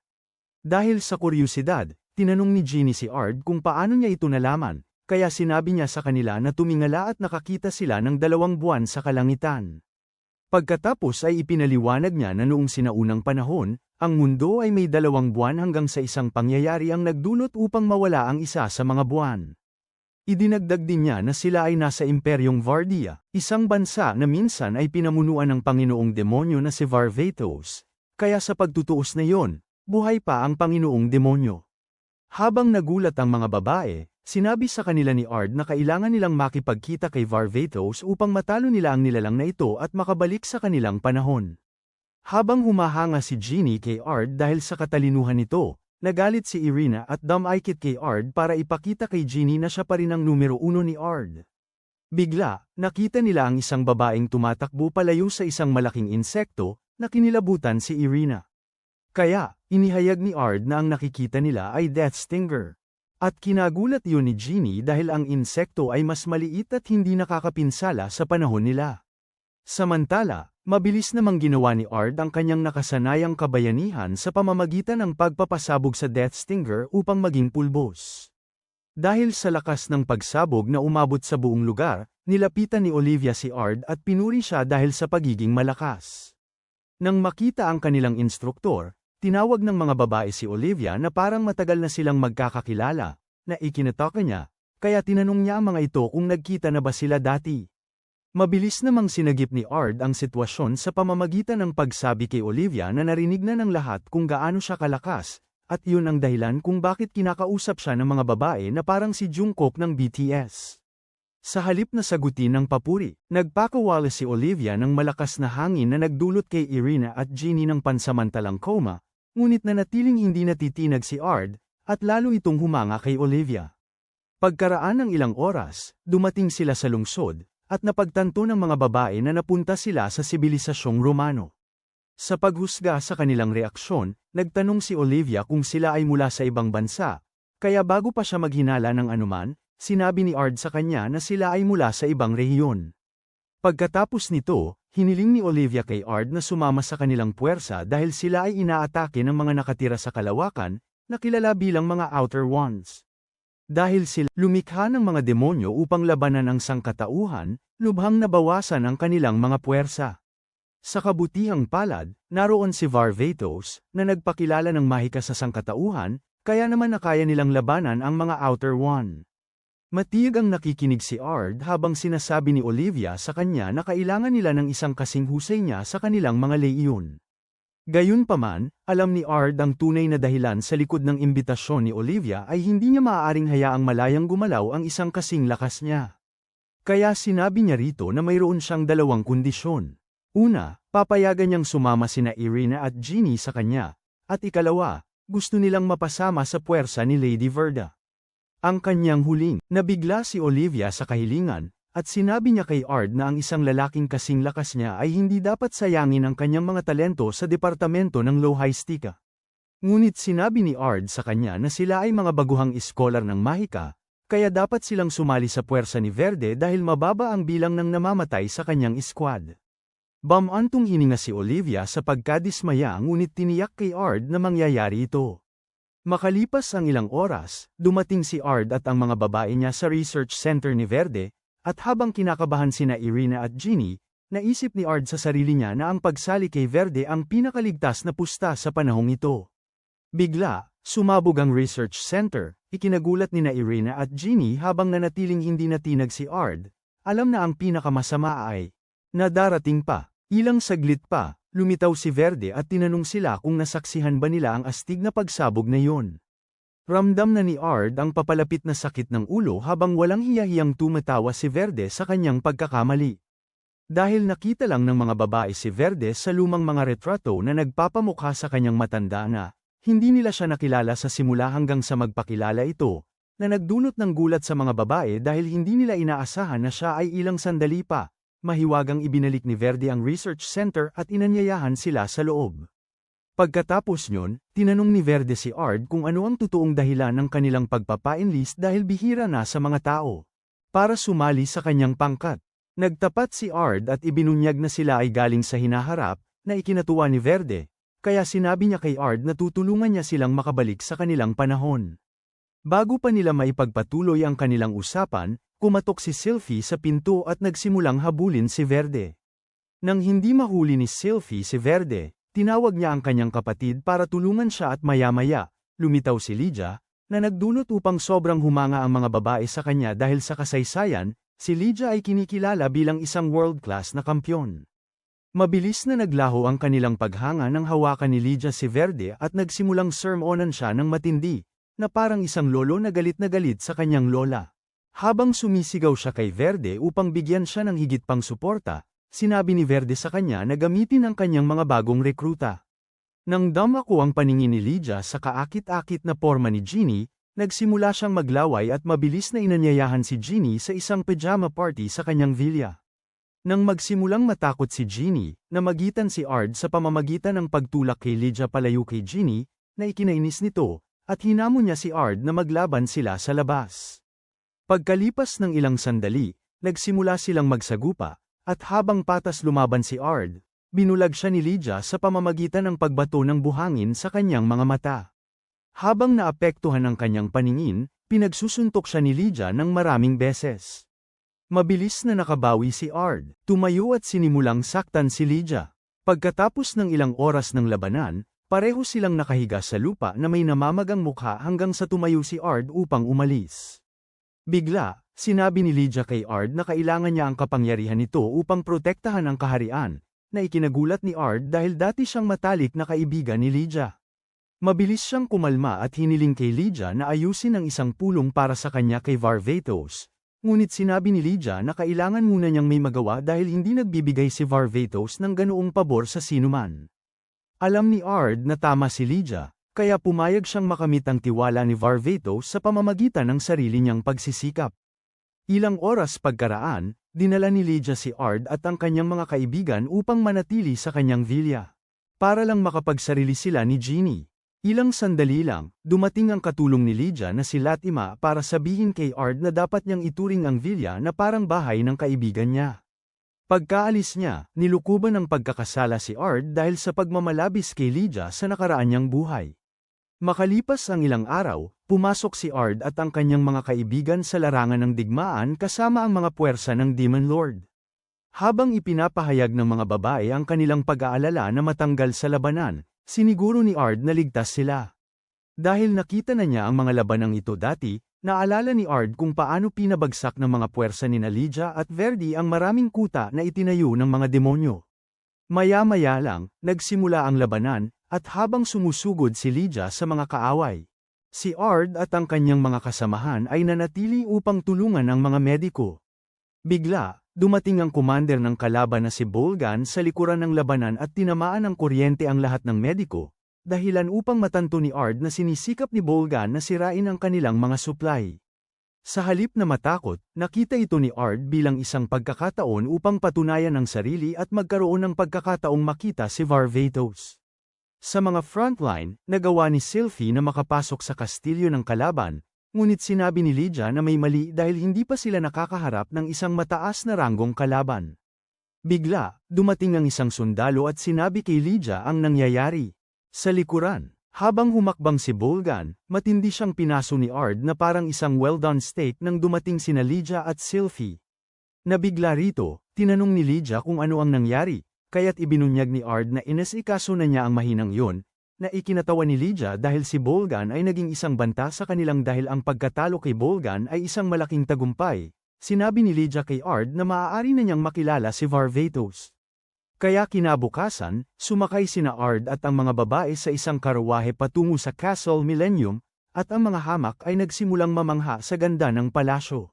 Dahil sa kuryusidad, tinanong ni Ginny si Ard kung paano niya ito nalaman, kaya sinabi niya sa kanila na tumingala at nakakita sila ng 2 buwan sa kalangitan. Pagkatapos ay ipinaliwanag niya na noong sinaunang panahon, ang mundo ay may 2 buwan hanggang sa isang pangyayari ang nagdulot upang mawala ang isa sa mga buwan. Idinagdag din niya na sila ay nasa Imperyong Vardia, isang bansa na minsan ay pinamunuan ng Panginoong Demonyo na si Varvatos, kaya sa pagtutuos na iyon, buhay pa ang Panginoong Demonyo. Habang nagulat ang mga babae, sinabi sa kanila ni Ard na kailangan nilang makipagkita kay Varvatos upang matalo nila ang nilalang na ito at makabalik sa kanilang panahon. Habang humahanga si Ginny kay Ard dahil sa katalinuhan nito, nagalit si Irina at dumaikit kay Ard para ipakita kay Ginny na siya pa rin ang numero 1 ni Ard. Bigla, nakita nila ang isang babaeng tumatakbo palayo sa isang malaking insekto, na kinilabutan si Irina. Kaya, inihayag ni Ard na ang nakikita nila ay Death Stinger. At kinagulat yun ni Jeannie dahil ang insekto ay mas maliit at hindi nakakapinsala sa panahon nila. Samantala, mabilis namang ginawa ni Ard ang kanyang nakasanayang kabayanihan sa pamamagitan ng pagpapasabog sa Death Stinger upang maging pulbos. Dahil sa lakas ng pagsabog na umabot sa buong lugar, nilapitan ni Olivia si Ard at pinuri siya dahil sa pagiging malakas. Nang makita ang kanilang instruktor, tinawag ng mga babae si Olivia na parang matagal na silang magkakakilala, na ikinataka niya, kaya tinanong niya ang mga ito kung nagkita na ba sila dati. Mabilis namang sinagip ni Ard ang sitwasyon sa pamamagitan ng pagsabi kay Olivia na narinig na ng lahat kung gaano siya kalakas, at yun ang dahilan kung bakit kinakausap siya ng mga babae na parang si Jungkook ng BTS. Sa halip na sagutin ng papuri, nagpakawala si Olivia ng malakas na hangin na nagdulot kay Irina at Jeannie ng pansamantalang coma, ngunit nanatiling hindi natitinag si Ard, at lalo itong humanga kay Olivia. Pagkaraan ng ilang oras, dumating sila sa lungsod, at napagtanto ng mga babae na napunta sila sa sibilisasyong Romano. Sa paghusga sa kanilang reaksyon, nagtanong si Olivia kung sila ay mula sa ibang bansa, kaya bago pa siya maghinala ng anuman, sinabi ni Ard sa kanya na sila ay mula sa ibang rehiyon. Pagkatapos nito, hiniling ni Olivia kay Ard na sumama sa kanilang puwersa dahil sila ay inaatake ng mga nakatira sa kalawakan, na kilala bilang mga Outer Ones. Dahil sila lumikha ng mga demonyo upang labanan ang sangkatauhan, lubhang nabawasan ang kanilang mga puwersa. Sa kabutihang palad, naroon si Varvatos, na nagpakilala ng mahika sa sangkatauhan, kaya naman nakaya nilang labanan ang mga Outer One. Matiyag ang nakikinig si Ard habang sinasabi ni Olivia sa kanya na kailangan nila ng isang kasing husay niya sa kanilang mga leyon. Gayunpaman, alam ni Ard ang tunay na dahilan sa likod ng imbitasyon ni Olivia ay hindi niya maaaring hayaang malayang gumalaw ang isang kasing lakas niya. Kaya sinabi niya rito na mayroon siyang dalawang kondisyon. Una, papayagan niyang sumama sina Irina at Jeannie sa kanya, at ikalawa, gusto nilang mapasama sa puwersa ni Lady Verda. Ang kanyang huling, nabigla si Olivia sa kahilingan, at sinabi niya kay Ard na ang isang lalaking kasing lakas niya ay hindi dapat sayangin ang kanyang mga talento sa departamento ng Logistika. Ngunit sinabi ni Ard sa kanya na sila ay mga baguhang iskolar ng mahika, kaya dapat silang sumali sa puwersa ni Verde dahil mababa ang bilang ng namamatay sa kanyang squad. Bamantong hininga si Olivia sa pagkadismaya ngunit tiniyak kay Ard na mangyayari ito. Makalipas ang ilang oras, dumating si Ard at ang mga babae niya sa research center ni Verde, at habang kinakabahan sina Irina at Jeannie, naisip ni Ard sa sarili niya na ang pagsali kay Verde ang pinakaligtas na pusta sa panahong ito. Bigla, sumabog ang research center, ikinagulat ni Irina at Jeannie habang nanatiling hindi natinag si Ard. Alam na ang pinakamasama ay nadarating pa. Ilang saglit pa, lumitaw si Verde at tinanong sila kung nasaksihan ba nila ang astig na pagsabog na yon. Ramdam na ni Ard ang papalapit na sakit ng ulo habang walang hiyahiyang tumatawa si Verde sa kanyang pagkakamali. Dahil nakita lang ng mga babae si Verde sa lumang mga retrato na nagpapamukha sa kanyang matanda na, hindi nila siya nakilala sa simula hanggang sa magpakilala ito, na nagdulot ng gulat sa mga babae dahil hindi nila inaasahan na siya ay ilang sandali pa. Mahiwagang ibinalik ni Verde ang research center at inanyayahan sila sa loob. Pagkatapos nyon, tinanong ni Verde si Ard kung ano ang totoong dahilan ng kanilang pagpapa-enlist dahil bihira na sa mga tao, para sumali sa kanyang pangkat. Nagtapat si Ard at ibinunyag na sila ay galing sa hinaharap, na ikinatuwa ni Verde, kaya sinabi niya kay Ard na tutulungan niya silang makabalik sa kanilang panahon. Bago pa nila maipagpatuloy ang kanilang usapan, kumatok si Sylvie sa pinto at nagsimulang habulin si Verde. Nang hindi mahuli ni Sylvie si Verde, tinawag niya ang kanyang kapatid para tulungan siya at maya-maya, lumitaw si Lydia, na nagdulot upang sobrang humanga ang mga babae sa kanya dahil sa kasaysayan, si Lydia ay kinikilala bilang isang world-class na kampyon. Mabilis na naglaho ang kanilang paghanga nang hawakan ni Lydia si Verde at nagsimulang sermonan siya ng matindi, na parang isang lolo na galit sa kanyang lola. Habang sumisigaw siya kay Verde upang bigyan siya ng higit pang suporta, sinabi ni Verde sa kanya na gamitin ang kanyang mga bagong rekruta. Nang dama ko ang paningin ni Lydia sa kaakit-akit na porma ni Jeannie, Nagsimula siyang maglaway at mabilis na inanyayahan si Ginny sa isang pajama party sa kanyang villa. Nang magsimulang matakot si Ginny, namagitan si Ard sa pamamagitan ng pagtulak kay Lydia palayo kay Ginny, na ikinainis nito, at hinamon niya si Ard na maglaban sila sa labas. Pagkalipas ng ilang sandali, nagsimula silang magsagupa, at habang patas lumaban si Ard, binulag siya ni Lydia sa pamamagitan ng pagbato ng buhangin sa kanyang mga mata. Habang naapektuhan ang kanyang paningin, pinagsusuntok siya ni Lydia ng maraming beses. Mabilis na nakabawi si Ard, tumayo at sinimulang saktan si Lydia. Pagkatapos ng ilang oras ng labanan, pareho silang nakahiga sa lupa na may namamagang mukha hanggang sa tumayo si Ard upang umalis. Bigla, sinabi ni Lydia kay Ard na kailangan niya ang kapangyarihan nito upang protektahan ang kaharian, na ikinagulat ni Ard dahil dati siyang matalik na kaibigan ni Lydia. Mabilis siyang kumalma at hiniling kay Lydia na ayusin ang isang pulong para sa kanya kay Varvatos, ngunit sinabi ni Lydia na kailangan muna niyang may magawa dahil hindi nagbibigay si Varvatos ng ganoong pabor sa sinuman. Alam ni Ard na tama si Lydia, kaya pumayag siyang makamit ang tiwala ni Varvatos sa pamamagitan ng sarili niyang pagsisikap. Ilang oras pagkaraan, dinala ni Lydia si Ard at ang kanyang mga kaibigan upang manatili sa kanyang villa. Para lang makapagsarili sila ni Ginny. Ilang sandali lang, dumating ang katulong ni Lydia na si Latima para sabihin kay Ard na dapat niyang ituring ang villa na parang bahay ng kaibigan niya. Pagkaalis niya, nilukuban ng pagkakasala si Ard dahil sa pagmamalabis kay Lydia sa nakaraan niyang buhay. Makalipas ang ilang araw, pumasok si Ard at ang kanyang mga kaibigan sa larangan ng digmaan kasama ang mga puwersa ng Demon Lord. Habang ipinapahayag ng mga babae ang kanilang pag-aalala na matanggal sa labanan, siniguro ni Ard na ligtas sila. Dahil nakita na niya ang mga labanang ito dati, naalala ni Ard kung paano pinabagsak ng mga puwersa ni Lydia at Verdi ang maraming kuta na itinayo ng mga demonyo. Maya-maya lang, nagsimula ang labanan, at habang sumusugod si Lydia sa mga kaaway, si Ard at ang kanyang mga kasamahan ay nanatili upang tulungan ang mga mediko. Bigla, dumating ang commander ng kalaban na si Bolgan sa likuran ng labanan at tinamaan ng kuryente ang lahat ng mediko, dahilan upang matanto ni Ard na sinisikap ni Bolgan na sirain ang kanilang mga supply. Sa halip na matakot, nakita ito ni Ard bilang isang pagkakataon upang patunayan ang sarili at magkaroon ng pagkakataong makita si Varvatos. Sa mga frontline, nagawa ni Sylphie na makapasok sa kastilyo ng kalaban, ngunit sinabi ni Lydia na may mali dahil hindi pa sila nakakaharap ng isang mataas na ranggong kalaban. Bigla, dumating ang isang sundalo at sinabi kay Lydia ang nangyayari. Sa likuran, habang humakbang si Bolgan, matindi siyang pinaso ni Ard na parang isang well-done steak nang dumating sina Lydia at Sylphie. Nabigla rito, tinanong ni Lydia kung ano ang nangyari, kaya't ibinunyag ni Ard na inasikaso na niya ang mahinang yun, na ikinatawa ni Lydia dahil si Bolgan ay naging isang banta sa kanilang dahil ang pagkatalo kay Bolgan ay isang malaking tagumpay. Sinabi ni Lydia kay Ard na maaari na niyang makilala si Varvatos. Kaya kinabukasan, sumakay sina Ard at ang mga babae sa isang karawahe patungo sa Castle Millennium, at ang mga hamak ay nagsimulang mamangha sa ganda ng palasyo.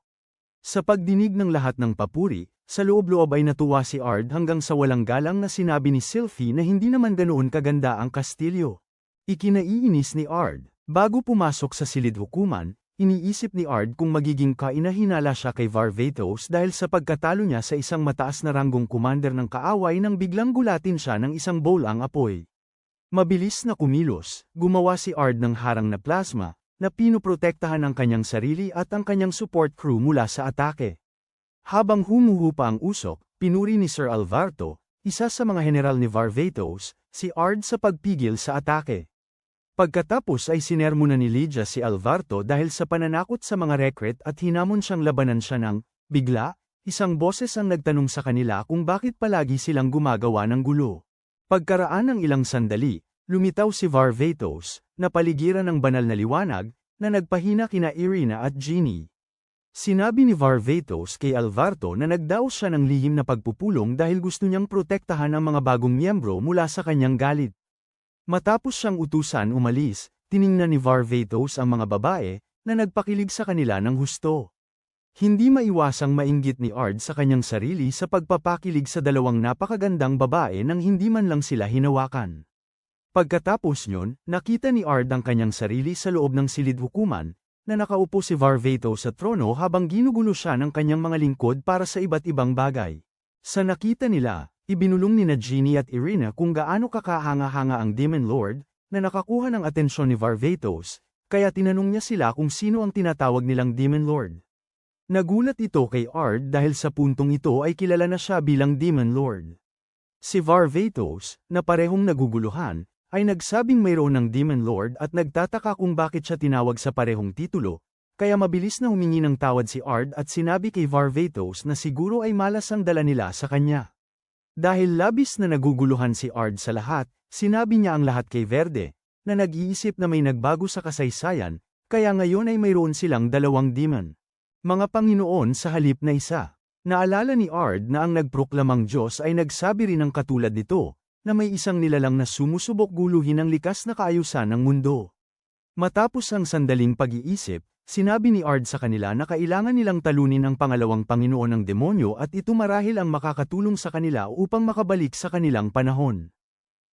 Sa pagdinig ng lahat ng papuri, sa loob-loob ay natuwa si Ard hanggang sa walang galang na sinabi ni Sylphie na hindi naman ganoon kaganda ang kastilyo. Ikinaiinis ni Ard. Bago pumasok sa silid hukuman, iniisip ni Ard kung magiging kainahinala siya kay Varvatos dahil sa pagkatalo niya sa isang mataas na ranggong commander ng kaaway nang biglang gulatin siya ng isang bowl-ang apoy. Mabilis na kumilos, gumawa si Ard ng harang na plasma, na pinoprotektahan ang kanyang sarili at ang kanyang support crew mula sa atake. Habang humuhupa ang usok, pinuri ni Sir Alvarto, isa sa mga general ni Varvatos, si Ard sa pagpigil sa atake. Pagkatapos ay sinermo na ni Lydia si Alvarto dahil sa pananakot sa mga recruit at hinamon siyang labanan siya ng, bigla, isang boses ang nagtanong sa kanila kung bakit palagi silang gumagawa ng gulo. Pagkaraan ng ilang sandali, lumitaw si Varvatos, na paligiran ng banal na liwanag, na nagpahina kina Irina at Ginny. Sinabi ni Varvatos kay Alvarto na nagdaos siya ng lihim na pagpupulong dahil gusto niyang protektahan ang mga bagong miyembro mula sa kanyang galit. Matapos siyang utusan umalis, tiningnan ni Varvatos ang mga babae, na nagpakilig sa kanila ng husto. Hindi maiwasang mainggit ni Ard sa kanyang sarili sa pagpapakilig sa dalawang napakagandang babae nang hindi man lang sila hinawakan. Pagkatapos nyon, nakita ni Ard ang kanyang sarili sa loob ng silid hukuman, na nakaupo si Varvatos sa trono habang ginugulo siya ng kanyang mga lingkod para sa iba't ibang bagay. Sa nakita nila, ibinulong ni Genie at Irina kung gaano kakahanga-hanga ang Demon Lord, na nakakuha ng atensyon ni Varvatos, kaya tinanong niya sila kung sino ang tinatawag nilang Demon Lord. Nagulat ito kay Ard dahil sa puntong ito ay kilala na siya bilang Demon Lord. Si Varvatos, na parehong naguguluhan, ay nagsabing mayroon ng Demon Lord at nagtataka kung bakit siya tinawag sa parehong titulo, kaya mabilis na humingi ng tawad si Ard at sinabi kay Varvatos na siguro ay malas ang dala nila sa kanya. Dahil labis na naguguluhan si Ard sa lahat, sinabi niya ang lahat kay Verde, na nag-iisip na may nagbago sa kasaysayan, kaya ngayon ay mayroon silang dalawang demon. Mga Panginoon sa halip na isa. Naalala ni Ard na ang nagproklamang Diyos ay nagsabi rin ng katulad nito, na may isang nilalang na sumusubok guluhin ang likas na kaayusan ng mundo. Matapos ang sandaling pag-iisip, sinabi ni Ard sa kanila na kailangan nilang talunin ang pangalawang Panginoon ng demonyo at ito marahil ang makakatulong sa kanila upang makabalik sa kanilang panahon.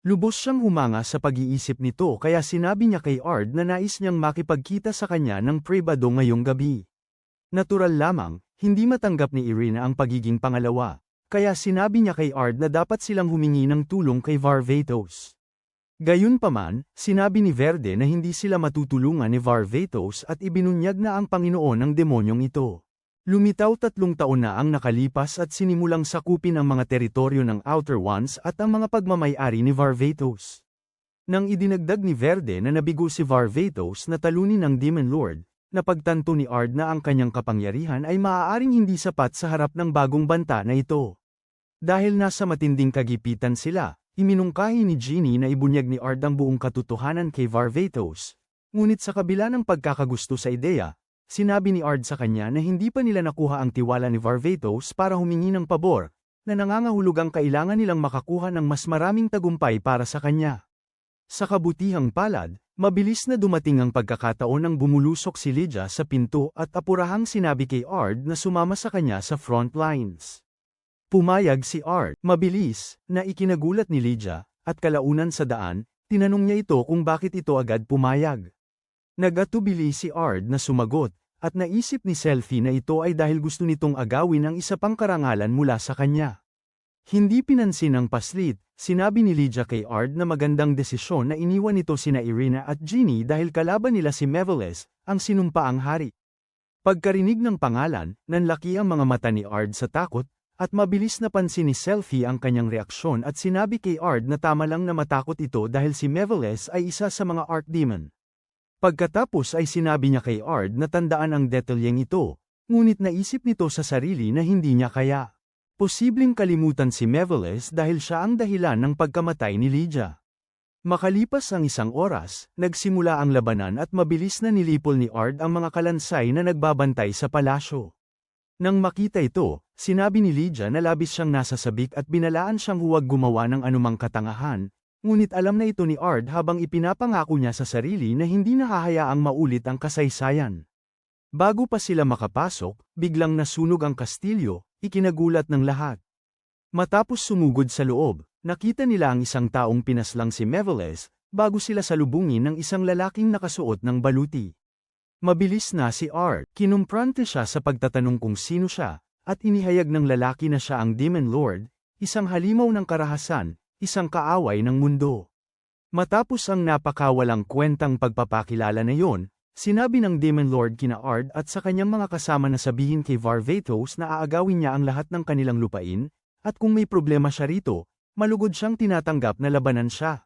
Lubos siyang humanga sa pag-iisip nito kaya sinabi niya kay Ard na nais niyang makipagkita sa kanya ng pribado ngayong gabi. Natural lamang, hindi matanggap ni Irina ang pagiging pangalawa. Kaya sinabi niya kay Ard na dapat silang humingi ng tulong kay Varvatos. Gayunpaman, sinabi ni Verde na hindi sila matutulungan ni Varvatos at ibinunyag na ang Panginoon ng demonyong ito. Lumitaw 3 taon na ang nakalipas at sinimulang sakupin ang mga teritoryo ng Outer Ones at ang mga pagmamay-ari ni Varvatos. Nang idinagdag ni Verde na nabigo si Varvatos na talunin ng Demon Lord, napagtanto ni Ard na ang kanyang kapangyarihan ay maaaring hindi sapat sa harap ng bagong banta na ito. Dahil nasa matinding kagipitan sila, iminungkahi ni Genie na ibunyag ni Ard ang buong katotohanan kay Varvatos. Ngunit sa kabila ng pagkakagusto sa ideya, sinabi ni Ard sa kanya na hindi pa nila nakuha ang tiwala ni Varvatos para humingi ng pabor, na nangangahulugang kailangan nilang makakuha ng mas maraming tagumpay para sa kanya. Sa kabutihang palad, mabilis na dumating ang pagkakataon nang bumulusok si Lydia sa pinto at apurahang sinabi kay Ard na sumama sa kanya sa front lines. Pumayag si Ard, mabilis, na ikinagulat ni Lydia, at kalaunan sa daan, tinanong niya ito kung bakit ito agad pumayag. Nagatubili si Ard na sumagot, at naisip ni Selfie na ito ay dahil gusto nitong agawin ang isa pang karangalan mula sa kanya. Hindi pinansin ang paslit, sinabi ni Lydia kay Ard na magandang desisyon na iniwan nito sina Irina at Genie dahil kalaban nila si Meveles, ang sinumpaang hari. Pagkarinig ng pangalan, nanlaki ang mga mata ni Ard sa takot, at mabilis na pansin ni Selfie ang kanyang reaksyon at sinabi kay Ard na tama lang na matakot ito dahil si Meveles ay isa sa mga Archdemon. Pagkatapos ay sinabi niya kay Ard na tandaan ang detalyeng ito, ngunit naisip nito sa sarili na hindi niya kaya. Posibleng kalimutan si Meveles dahil siya ang dahilan ng pagkamatay ni Lydia. Makalipas ang 1 oras, nagsimula ang labanan at mabilis na nilipol ni Ard ang mga kalansay na nagbabantay sa palasyo. Nang makita ito, sinabi ni Lydia na labis siyang nasasabik at binalaan siyang huwag gumawa ng anumang katangahan, ngunit alam na ito ni Ard habang ipinapangako niya sa sarili na hindi nahahayaang maulit ang kasaysayan. Bago pa sila makapasok, biglang nasunog ang kastilyo, ikinagulat ng lahat. Matapos sumugod sa loob, nakita nila ang isang taong pinaslang si Meveles, bago sila salubungin ng isang lalaking nakasuot ng baluti. Mabilis na si Ard, kinumprante siya sa pagtatanong kung sino siya, at inihayag ng lalaki na siya ang Demon Lord, isang halimaw ng karahasan, isang kaaway ng mundo. Matapos ang napakawalang kwentang pagpapakilala na yon, sinabi ng Demon Lord kina Ard at sa kanyang mga kasama na sabihin kay Varvatos na aagawin niya ang lahat ng kanilang lupain, at kung may problema siya rito, malugod siyang tinatanggap na labanan siya.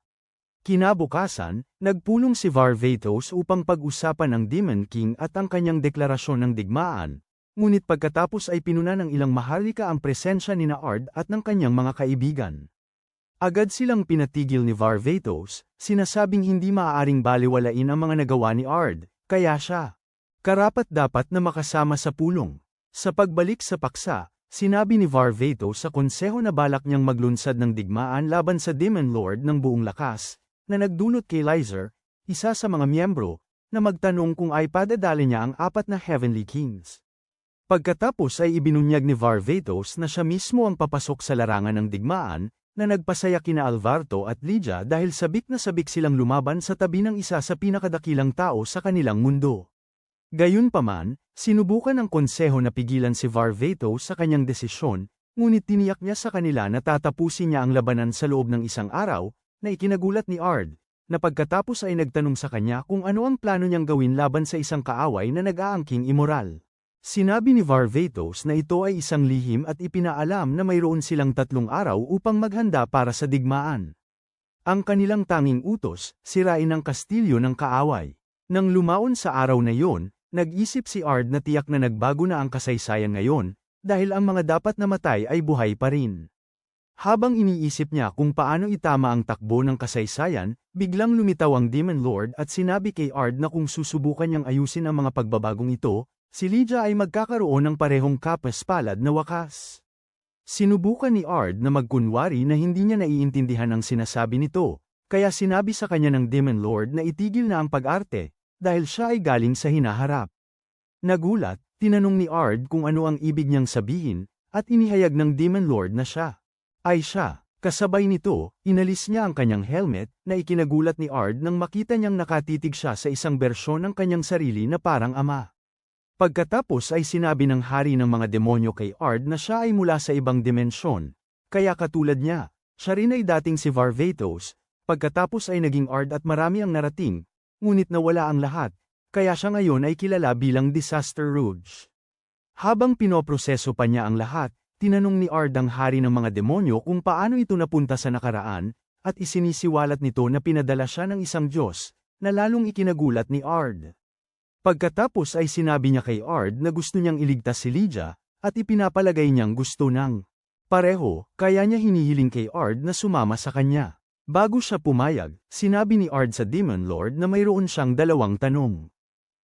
Kinabukasan, nagpulong si Varvatos upang pag-usapan ang Demon King at ang kanyang deklarasyon ng digmaan, ngunit pagkatapos ay pinuna ng ilang maharlika ang presensya ni Ard at ng kanyang mga kaibigan. Agad silang pinatigil ni Varvatos, sinasabing hindi maaaring baliwalain ang mga nagawa ni Ard, kaya siya karapat-dapat na makasama sa pulong. Sa pagbalik sa paksa, sinabi ni Varvatos sa konseho na balak niyang maglunsad ng digmaan laban sa Demon Lord ng buong lakas, na nagdulot kay Lizer, isa sa mga miyembro, na magtanong kung ay padadali niya ang 4 na Heavenly Kings. Pagkatapos ay ibinunyag ni Varvatos na siya mismo ang papasok sa larangan ng digmaan, na nagpasaya kina Alvarto at Lydia dahil sabik na sabik silang lumaban sa tabi ng isa sa pinakadakilang tao sa kanilang mundo. Gayunpaman, sinubukan ng konseho na pigilan si Varvatos sa kanyang desisyon, ngunit tiniyak niya sa kanila na tatapusin niya ang labanan sa loob ng isang araw, na ikinagulat ni Ard, na pagkatapos ay nagtanong sa kanya kung ano ang plano niyang gawin laban sa isang kaaway na nag-aangking imoral. Sinabi ni Varvatos na ito ay isang lihim at ipinaalam na mayroon silang 3 araw upang maghanda para sa digmaan. Ang kanilang tanging utos, sirain ang kastilyo ng kaaway. Nang lumaon sa araw na iyon, nag-isip si Ard na tiyak na nagbago na ang kasaysayan ngayon, dahil ang mga dapat namatay ay buhay pa rin. Habang iniisip niya kung paano itama ang takbo ng kasaysayan, biglang lumitaw ang Demon Lord at sinabi kay Ard na kung susubukan niyang ayusin ang mga pagbabagong ito, si Lydia ay magkakaroon ng parehong kapas-palad na wakas. Sinubukan ni Ard na magkunwari na hindi niya naiintindihan ang sinasabi nito, kaya sinabi sa kanya ng Demon Lord na itigil na ang pag-arte, dahil siya ay galing sa hinaharap. Nagulat, tinanong ni Ard kung ano ang ibig niyang sabihin, at inihayag ng Demon Lord na siya ay siya. Kasabay nito, inalis niya ang kanyang helmet, na ikinagulat ni Ard nang makita niyang nakatitig siya sa isang bersyon ng kanyang sarili na parang ama. Pagkatapos ay sinabi ng hari ng mga demonyo kay Ard na siya ay mula sa ibang dimensyon, kaya katulad niya, siya rin ay dating si Varvatos, pagkatapos ay naging Ard at marami ang narating, ngunit nawala ang lahat, kaya siya ngayon ay kilala bilang Disaster Rouge. Habang pinoproseso pa niya ang lahat, tinanong ni Ard ang hari ng mga demonyo kung paano ito napunta sa nakaraan, at isinisiwalat nito na pinadala siya ng isang Diyos, na lalong ikinagulat ni Ard. Pagkatapos ay sinabi niya kay Ard na gusto niyang iligtas si Lydia, at ipinapalagay niyang gusto ng pareho, kaya niya hinihiling kay Ard na sumama sa kanya. Bago siya pumayag, sinabi ni Ard sa Demon Lord na mayroon siyang 2 tanong.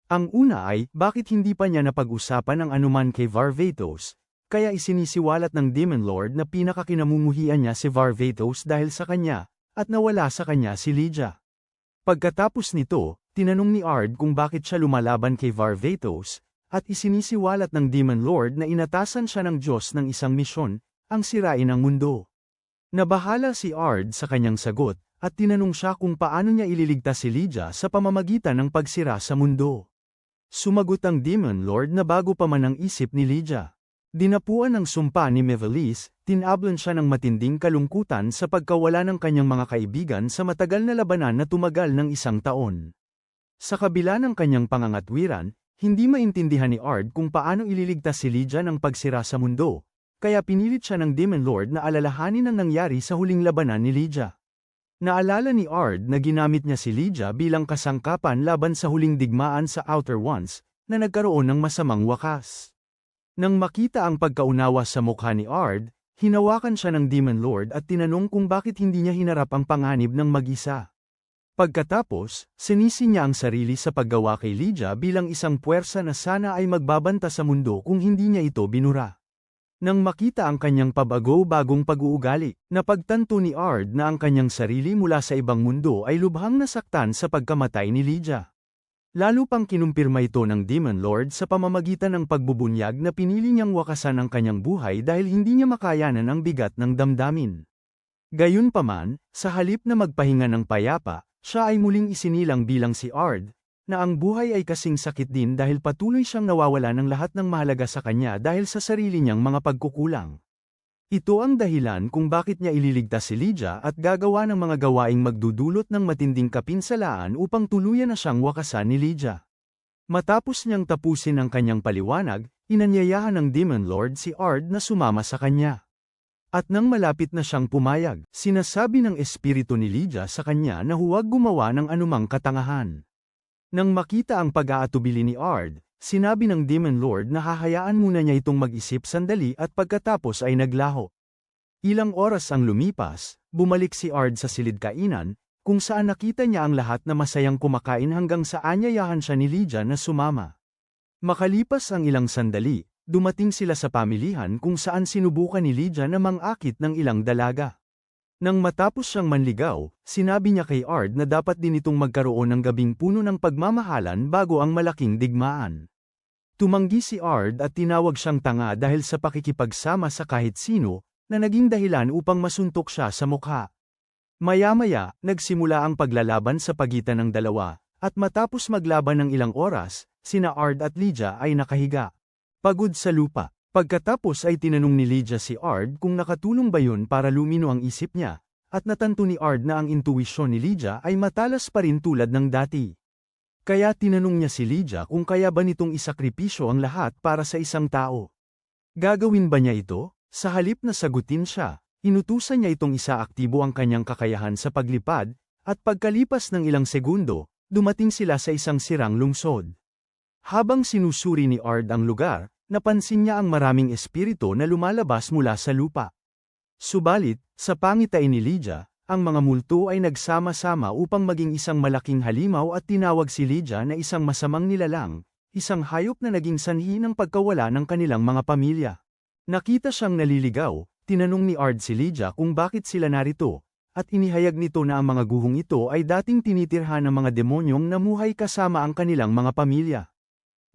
Ang una ay, bakit hindi pa niya napag-usapan ang anuman kay Varvatos, kaya isinisiwalat ng Demon Lord na pinakakinamumuhian niya si Varvatos dahil sa kanya, at nawala sa kanya si Lydia. Pagkatapos nito, tinanong ni Ard kung bakit siya lumalaban kay Varvatos, at isinisiwalat ng Demon Lord na inatasan siya ng Diyos ng isang misyon, ang sirain ang mundo. Nabahala si Ard sa kanyang sagot, at tinanong siya kung paano niya ililigtas si Lydia sa pamamagitan ng pagsira sa mundo. Sumagot ang Demon Lord na bago pa man ang isip ni Lydia. Dinapuan ng sumpa ni Mevalice, tinablan siya ng matinding kalungkutan sa pagkawala ng kanyang mga kaibigan sa matagal na labanan na tumagal ng 1 taon. Sa kabila ng kanyang pangangatwiran, hindi maintindihan ni Ard kung paano ililigtas si Lydia ng pagsira sa mundo, kaya pinilit siya ng Demon Lord na alalahanin ang nangyari sa huling labanan ni Lydia. Naalala ni Ard na ginamit niya si Lydia bilang kasangkapan laban sa huling digmaan sa Outer Ones, na nagkaroon ng masamang wakas. Nang makita ang pagkaunawa sa mukha ni Ard, hinawakan siya ng Demon Lord at tinanong kung bakit hindi niya hinarap ang panganib ng mag-isa. Pagkatapos, sinisi niya ang sarili sa paggawa kay Lydia bilang isang puwersa na sana ay magbabanta sa mundo kung hindi niya ito binura. Nang makita ang kanyang pabago-bagong pag-uugali, napagtanto ni Ard na ang kanyang sarili mula sa ibang mundo ay lubhang nasaktan sa pagkamatay ni Lydia. Lalo pang kinumpirma ito ng Demon Lord sa pamamagitan ng pagbubunyag na pinili niyang wakasan ang kanyang buhay dahil hindi niya makayanan ang bigat ng damdamin. Gayunpaman, sa halip na magpahinga ng payapa, siya ay muling isinilang bilang si Ard, na ang buhay ay kasing sakit din dahil patuloy siyang nawawala ng lahat ng mahalaga sa kanya dahil sa sarili niyang mga pagkukulang. Ito ang dahilan kung bakit niya ililigtas si Lydia at gagawa ng mga gawaing magdudulot ng matinding kapinsalaan upang tuluyan na siyang wakasan ni Lydia. Matapos niyang tapusin ang kanyang paliwanag, inanyayahan ng Demon Lord si Ard na sumama sa kanya. At nang malapit na siyang pumayag, sinasabi ng espiritu ni Lydia sa kanya na huwag gumawa ng anumang katangahan. Nang makita ang pag-aatubili ni Ard, sinabi ng Demon Lord na hahayaan muna niya itong mag-isip sandali at pagkatapos ay naglaho. Ilang oras ang lumipas, bumalik si Ard sa silid kainan, kung saan nakita niya ang lahat na masayang kumakain hanggang sa anyayahan siya ni Lydia na sumama. Makalipas ang ilang sandali, dumating sila sa pamilihan kung saan sinubukan ni Lydia na mang-akit ng ilang dalaga. Nang matapos siyang manligaw, sinabi niya kay Ard na dapat din itong magkaroon ng gabing puno ng pagmamahalan bago ang malaking digmaan. Tumanggi si Ard at tinawag siyang tanga dahil sa pakikipagsama sa kahit sino, na naging dahilan upang masuntok siya sa mukha. Maya-maya, nagsimula ang paglalaban sa pagitan ng dalawa, At matapos maglaban ng ilang oras, sina Ard at Lydia ay nakahiga. Pagod sa lupa. Pagkatapos ay tinanong ni Lydia si Ard kung nakatulong ba yun para lumino ang isip niya, at natanto ni Ard na ang intuwisyon ni Lydia ay matalas pa rin tulad ng dati. Kaya tinanong niya si Lydia kung kaya ba nitong isakripisyo ang lahat para sa isang tao. Gagawin ba niya ito? Sa halip na sagutin siya, inutusan niya itong isaaktibo ang kanyang kakayahan sa paglipad, at pagkalipas ng ilang segundo, dumating sila sa isang sirang lungsod. Habang sinusuri ni Ard ang lugar, napansin niya ang maraming espiritu na lumalabas mula sa lupa. Subalit, sa pangitain ni Lydia, ang mga multo ay nagsama-sama upang maging isang malaking halimaw at tinawag si Lydia na isang masamang nilalang, isang hayop na naging sanhi ng pagkawala ng kanilang mga pamilya. Nakita siyang naliligaw, tinanong ni Ard si Lydia kung bakit sila narito, at inihayag nito na ang mga guhong ito ay dating tinitirhan ng mga demonyong namuhay kasama ang kanilang mga pamilya.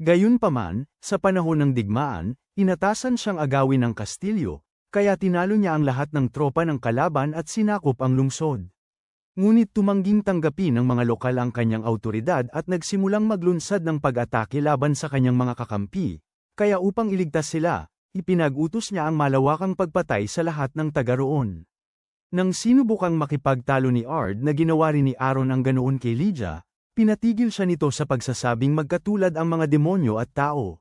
Gayunpaman, sa panahon ng digmaan, inatasan siyang agawin ng Kastilyo, kaya tinalo niya ang lahat ng tropa ng kalaban at sinakop ang lungsod. Ngunit tumangging tanggapin ng mga lokal ang kanyang autoridad at nagsimulang maglunsad ng pag-atake laban sa kanyang mga kakampi, kaya upang iligtas sila, ipinag-utos niya ang malawakang pagpatay sa lahat ng taga roon. Nang sinubukang makipagtalo ni Ard na ginawa rin ni Aaron ang ganoon kay Lydia, pinatigil siya nito sa pagsasabing magkatulad ang mga demonyo at tao.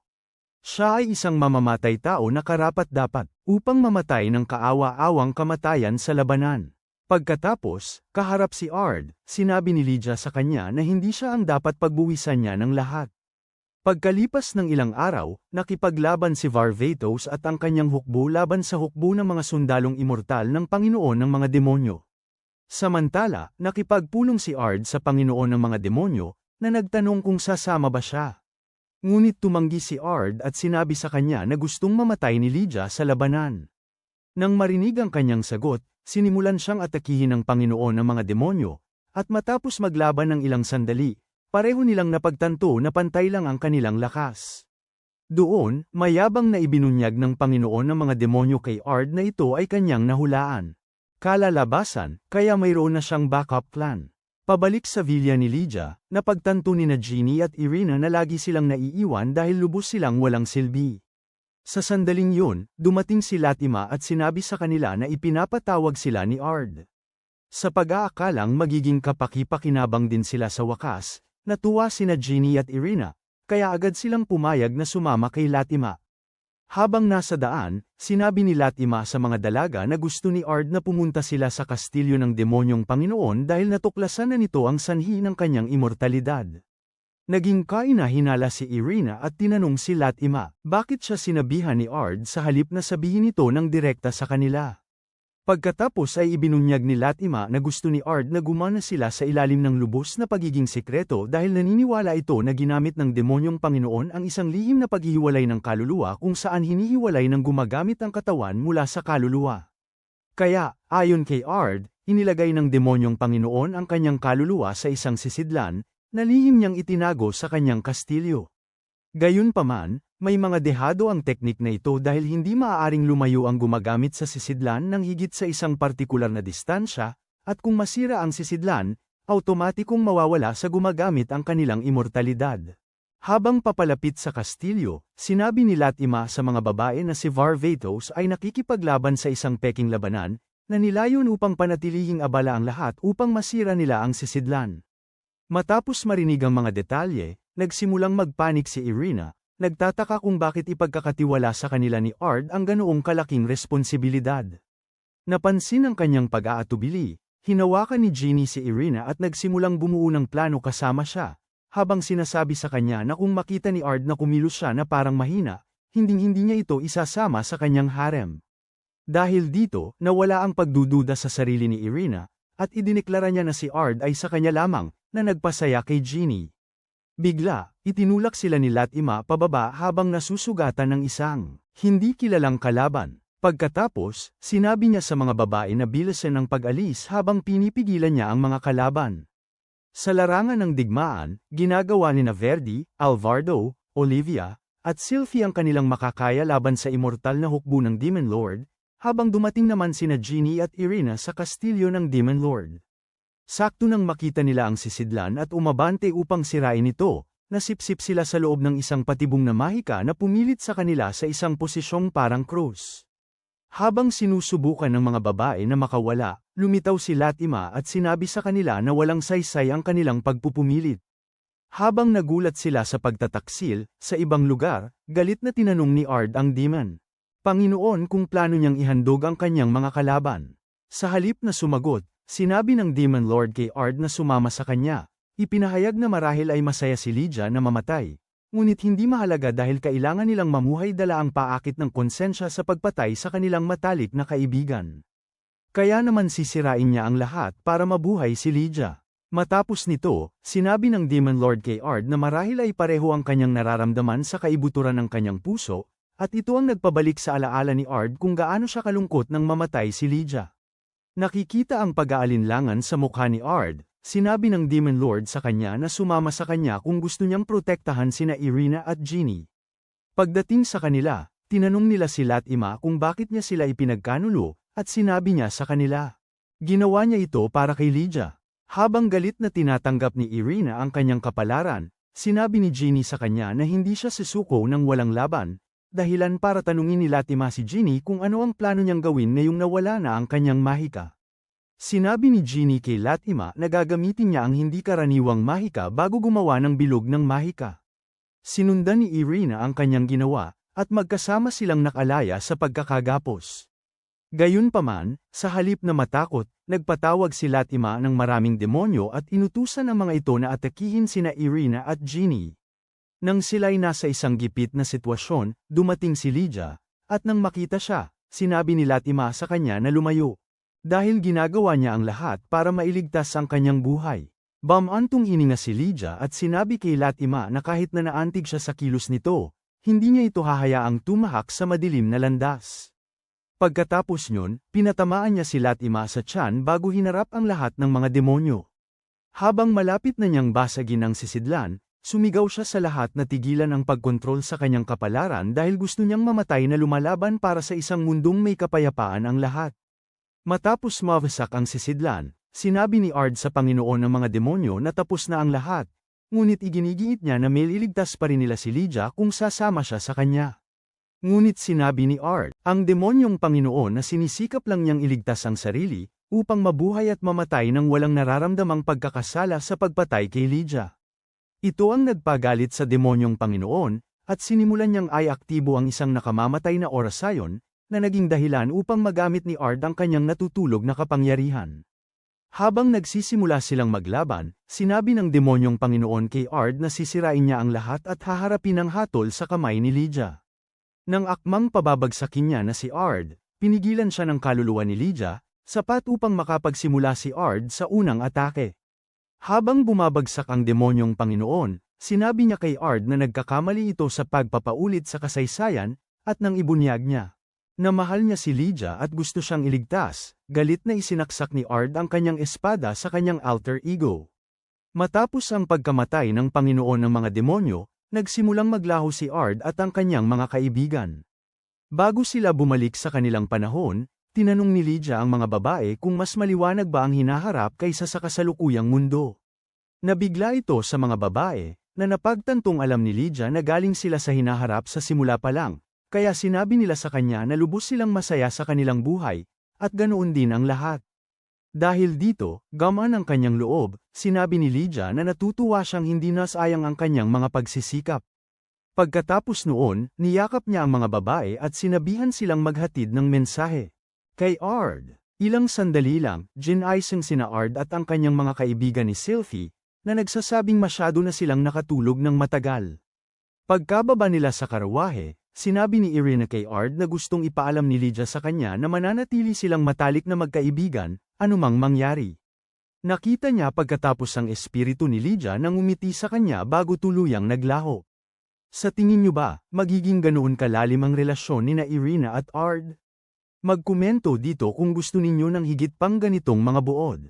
Siya ay isang mamamatay tao na karapat-dapat, upang mamatay ng kaawa-awang kamatayan sa labanan. Pagkatapos, kaharap si Ard, sinabi ni Lydia sa kanya na hindi siya ang dapat pagbuwisan niya ng lahat. Pagkalipas ng ilang araw, nakipaglaban si Varvatos at ang kanyang hukbo laban sa hukbo ng mga sundalong immortal ng Panginoon ng mga demonyo. Samantala, nakipagpulong si Ard sa Panginoon ng mga demonyo, na nagtanong kung sasama ba siya. Ngunit tumanggi si Ard at sinabi sa kanya na gustong mamatay ni Lydia sa labanan. Nang marinig ang kanyang sagot, sinimulan siyang atakihin ng Panginoon ng mga demonyo, at matapos maglaban ng ilang sandali, pareho nilang napagtanto na pantay lang ang kanilang lakas. Doon, mayabang na ibinunyag ng Panginoon ng mga demonyo kay Ard na ito ay kanyang nahulaan. Kalalabasan, kaya mayroon na siyang backup plan. Pabalik sa villa ni Lydia, napagtanto ni Jeannie at Irina na lagi silang naiiwan dahil lubos silang walang silbi. Sa sandaling yun, dumating si Latima at sinabi sa kanila na ipinapatawag sila ni Ard. Sa pag-aakalang magiging kapaki-pakinabang din sila sa wakas, natuwa sina Jeannie at Irina, kaya agad silang pumayag na sumama kay Latima. Habang nasa daan, sinabi ni Latima sa mga dalaga na gusto ni Ard na pumunta sila sa kastilyo ng demonyong Panginoon dahil natuklasan na nito ang sanhi ng kanyang immortalidad. Naging kainahinala si Irina at tinanong si Latima, bakit siya sinabihan ni Ard sa halip na sabihin ito ng direkta sa kanila. Pagkatapos ay ibinunyag ni Latima na gusto ni Ard na gumana sila sa ilalim ng lubos na pagiging sekreto dahil naniniwala ito na ginamit ng demonyong Panginoon ang isang lihim na paghihiwalay ng kaluluwa kung saan hinihiwalay ng gumagamit ang katawan mula sa kaluluwa. Kaya, ayon kay Ard, inilagay ng demonyong Panginoon ang kanyang kaluluwa sa isang sisidlan, na lihim niyang itinago sa kanyang kastilyo. Gayunpaman, may mga dehado ang teknik na ito dahil hindi maaaring lumayo ang gumagamit sa sisidlan ng higit sa isang partikular na distansya, at kung masira ang sisidlan, automatikong mawawala sa gumagamit ang kanilang immortalidad. Habang papalapit sa kastilyo, sinabi ni Latima sa mga babae na si Varvatos ay nakikipaglaban sa isang peking labanan, na nilayon upang panatilihing abala ang lahat upang masira nila ang sisidlan. Matapos marinig ang mga detalye, nagsimulang magpanik si Irina, nagtataka kung bakit ipagkakatiwala sa kanila ni Ard ang ganoong kalaking responsibilidad. Napansin ang kanyang pag-aatubili, hinawakan ni Jeannie si Irina at nagsimulang bumuo ng plano kasama siya, habang sinasabi sa kanya na kung makita ni Ard na kumilos siya na parang mahina, hinding-hindi niya ito isasama sa kanyang harem. Dahil dito, nawala ang pagdududa sa sarili ni Irina, at idineklara niya na si Ard ay sa kanya lamang, na nagpasaya kay Jeannie. Bigla, itinulak sila ni Latima pababa habang nasusugatan ng isang hindi kilalang kalaban. Pagkatapos, sinabi niya sa mga babae na bilisan ang pag-alis habang pinipigilan niya ang mga kalaban. Sa larangan ng digmaan, ginagawa ni Verdi, Alvardo, Olivia, at Sylvie ang kanilang makakaya laban sa immortal na hukbo ng Demon Lord, habang dumating naman sina Jeannie at Irina sa kastilyo ng Demon Lord. Sakto nang makita nila ang sisidlan at umabante upang sirain ito, nasipsip sila sa loob ng isang patibong na mahika na pumilit sa kanila sa isang posisyong parang krus. Habang sinusubukan ng mga babae na makawala, lumitaw si Latima at sinabi sa kanila na walang saysay ang kanilang pagpupumilit. Habang nagulat sila sa pagtataksil, sa ibang lugar, galit na tinanong ni Ard ang demon. Panginoon kung plano niyang ihandog ang kanyang mga kalaban. Sa halip na sumagot, sinabi ng Demon Lord kay Ard na sumama sa kanya. Ipinahayag na marahil ay masaya si Lydia na mamatay. Ngunit hindi mahalaga dahil kailangan nilang mamuhay dala ang paakit ng konsensya sa pagpatay sa kanilang matalik na kaibigan. Kaya naman sisirain niya ang lahat para mabuhay si Lydia. Matapos nito, sinabi ng Demon Lord kay Ard na marahil ay pareho ang kanyang nararamdaman sa kaibuturan ng kanyang puso, at ito ang nagpabalik sa alaala ni Ard kung gaano siya kalungkot nang mamatay si Lydia. Nakikita ang pag-aalinlangan sa mukha ni Ard. Sinabi ng Demon Lord sa kanya na sumama sa kanya kung gusto niyang protektahan sina Irina at Ginny. Pagdating sa kanila, tinanong nila si Latima kung bakit niya sila ipinagkanulo, at sinabi niya sa kanila. Ginawa niya ito para kay Lydia. Habang galit na tinatanggap ni Irina ang kanyang kapalaran, sinabi ni Ginny sa kanya na hindi siya susuko ng walang laban, dahilan para tanungin ni Latima si Ginny kung ano ang plano niyang gawin ngayong nawala na ang kanyang mahika. Sinabi ni Ginny kay Latima na gagamitin niya ang hindi karaniwang mahika bago gumawa ng bilog ng mahika. Sinundan ni Irina ang kanyang ginawa, at magkasama silang nakalaya sa pagkakagapos. Gayunpaman, sa halip na matakot, nagpatawag si Latima ng maraming demonyo at inutusan ang mga ito na atakihin sina Irina at Ginny. Nang sila'y nasa isang gipit na sitwasyon, dumating si Lydia, at nang makita siya, sinabi ni Latima sa kanya na lumayo. Dahil ginagawa niya ang lahat para mailigtas ang kanyang buhay. Bamantong hininga si Lydia at sinabi kay Latima na kahit na naantig siya sa kilos nito, hindi niya ito hahayaang tumahak sa madilim na landas. Pagkatapos nyon, pinatamaan niya si Latima sa tiyan bago hinarap ang lahat ng mga demonyo. Habang malapit na niyang basagin ang sisidlan, sumigaw siya sa lahat na tigilan ang pagkontrol sa kanyang kapalaran dahil gusto niyang mamatay na lumalaban para sa isang mundong may kapayapaan ang lahat. Matapos mawasak ang sisidlan, sinabi ni Ard sa Panginoon ng mga demonyo na tapos na ang lahat, ngunit iginigiit niya na may iligtas pa rin nila si Lydia kung sasama siya sa kanya. Ngunit sinabi ni Ard, ang demonyong Panginoon na sinisikap lang niyang iligtas ang sarili, upang mabuhay at mamatay ng walang nararamdamang pagkakasala sa pagpatay kay Lydia. Ito ang nagpagalit sa demonyong Panginoon, at sinimulan niyang ay aktibo ang isang nakamamatay na orasayon, na naging dahilan upang magamit ni Ard ang kanyang natutulog na kapangyarihan. Habang nagsisimula silang maglaban, sinabi ng demonyong Panginoon kay Ard na sisirain niya ang lahat at haharapin ang hatol sa kamay ni Lydia. Nang akmang pababagsakin niya na si Ard, pinigilan siya ng kaluluwa ni Lydia, sapat upang makapagsimula si Ard sa unang atake. Habang bumabagsak ang demonyong Panginoon, sinabi niya kay Ard na nagkakamali ito sa pagpapaulit sa kasaysayan, at nang ibunyag niya na mahal niya si Lydia at gusto siyang iligtas, galit na isinaksak ni Ard ang kanyang espada sa kanyang alter ego. Matapos ang pagkamatay ng Panginoon ng mga demonyo, nagsimulang maglaho si Ard at ang kanyang mga kaibigan. Bago sila bumalik sa kanilang panahon, tinanong ni Lydia ang mga babae kung mas maliwanag ba ang hinaharap kaysa sa kasalukuyang mundo. Nabigla ito sa mga babae, na napagtantong alam ni Lydia na galing sila sa hinaharap sa simula pa lang. Kaya sinabi nila sa kanya na lubos silang masaya sa kanilang buhay, at ganoon din ang lahat. Dahil dito, gamaan ang kanyang loob, sinabi ni Lydia na natutuwa siyang hindi nasayang ang kanyang mga pagsisikap. Pagkatapos noon, niyakap niya ang mga babae at sinabihan silang maghatid ng mensahe. Kay Ard, ilang sandali lang, ginaisang sina Ard at ang kanyang mga kaibigan ni Sylphie, na nagsasabing masyado na silang nakatulog ng matagal. Pagkababa nila sa karawahe, sinabi ni Irina kay Ard na gustong ipaalam ni Lydia sa kanya na mananatili silang matalik na magkaibigan, anumang mangyari. Nakita niya pagkatapos ang espiritu ni Lydia nang umiti sa kanya bago tuluyang naglaho. Sa tingin niyo ba, magiging ganoon kalalim ang relasyon ni na Irina at Ard? Magkomento dito kung gusto ninyo ng higit pang ganitong mga buod.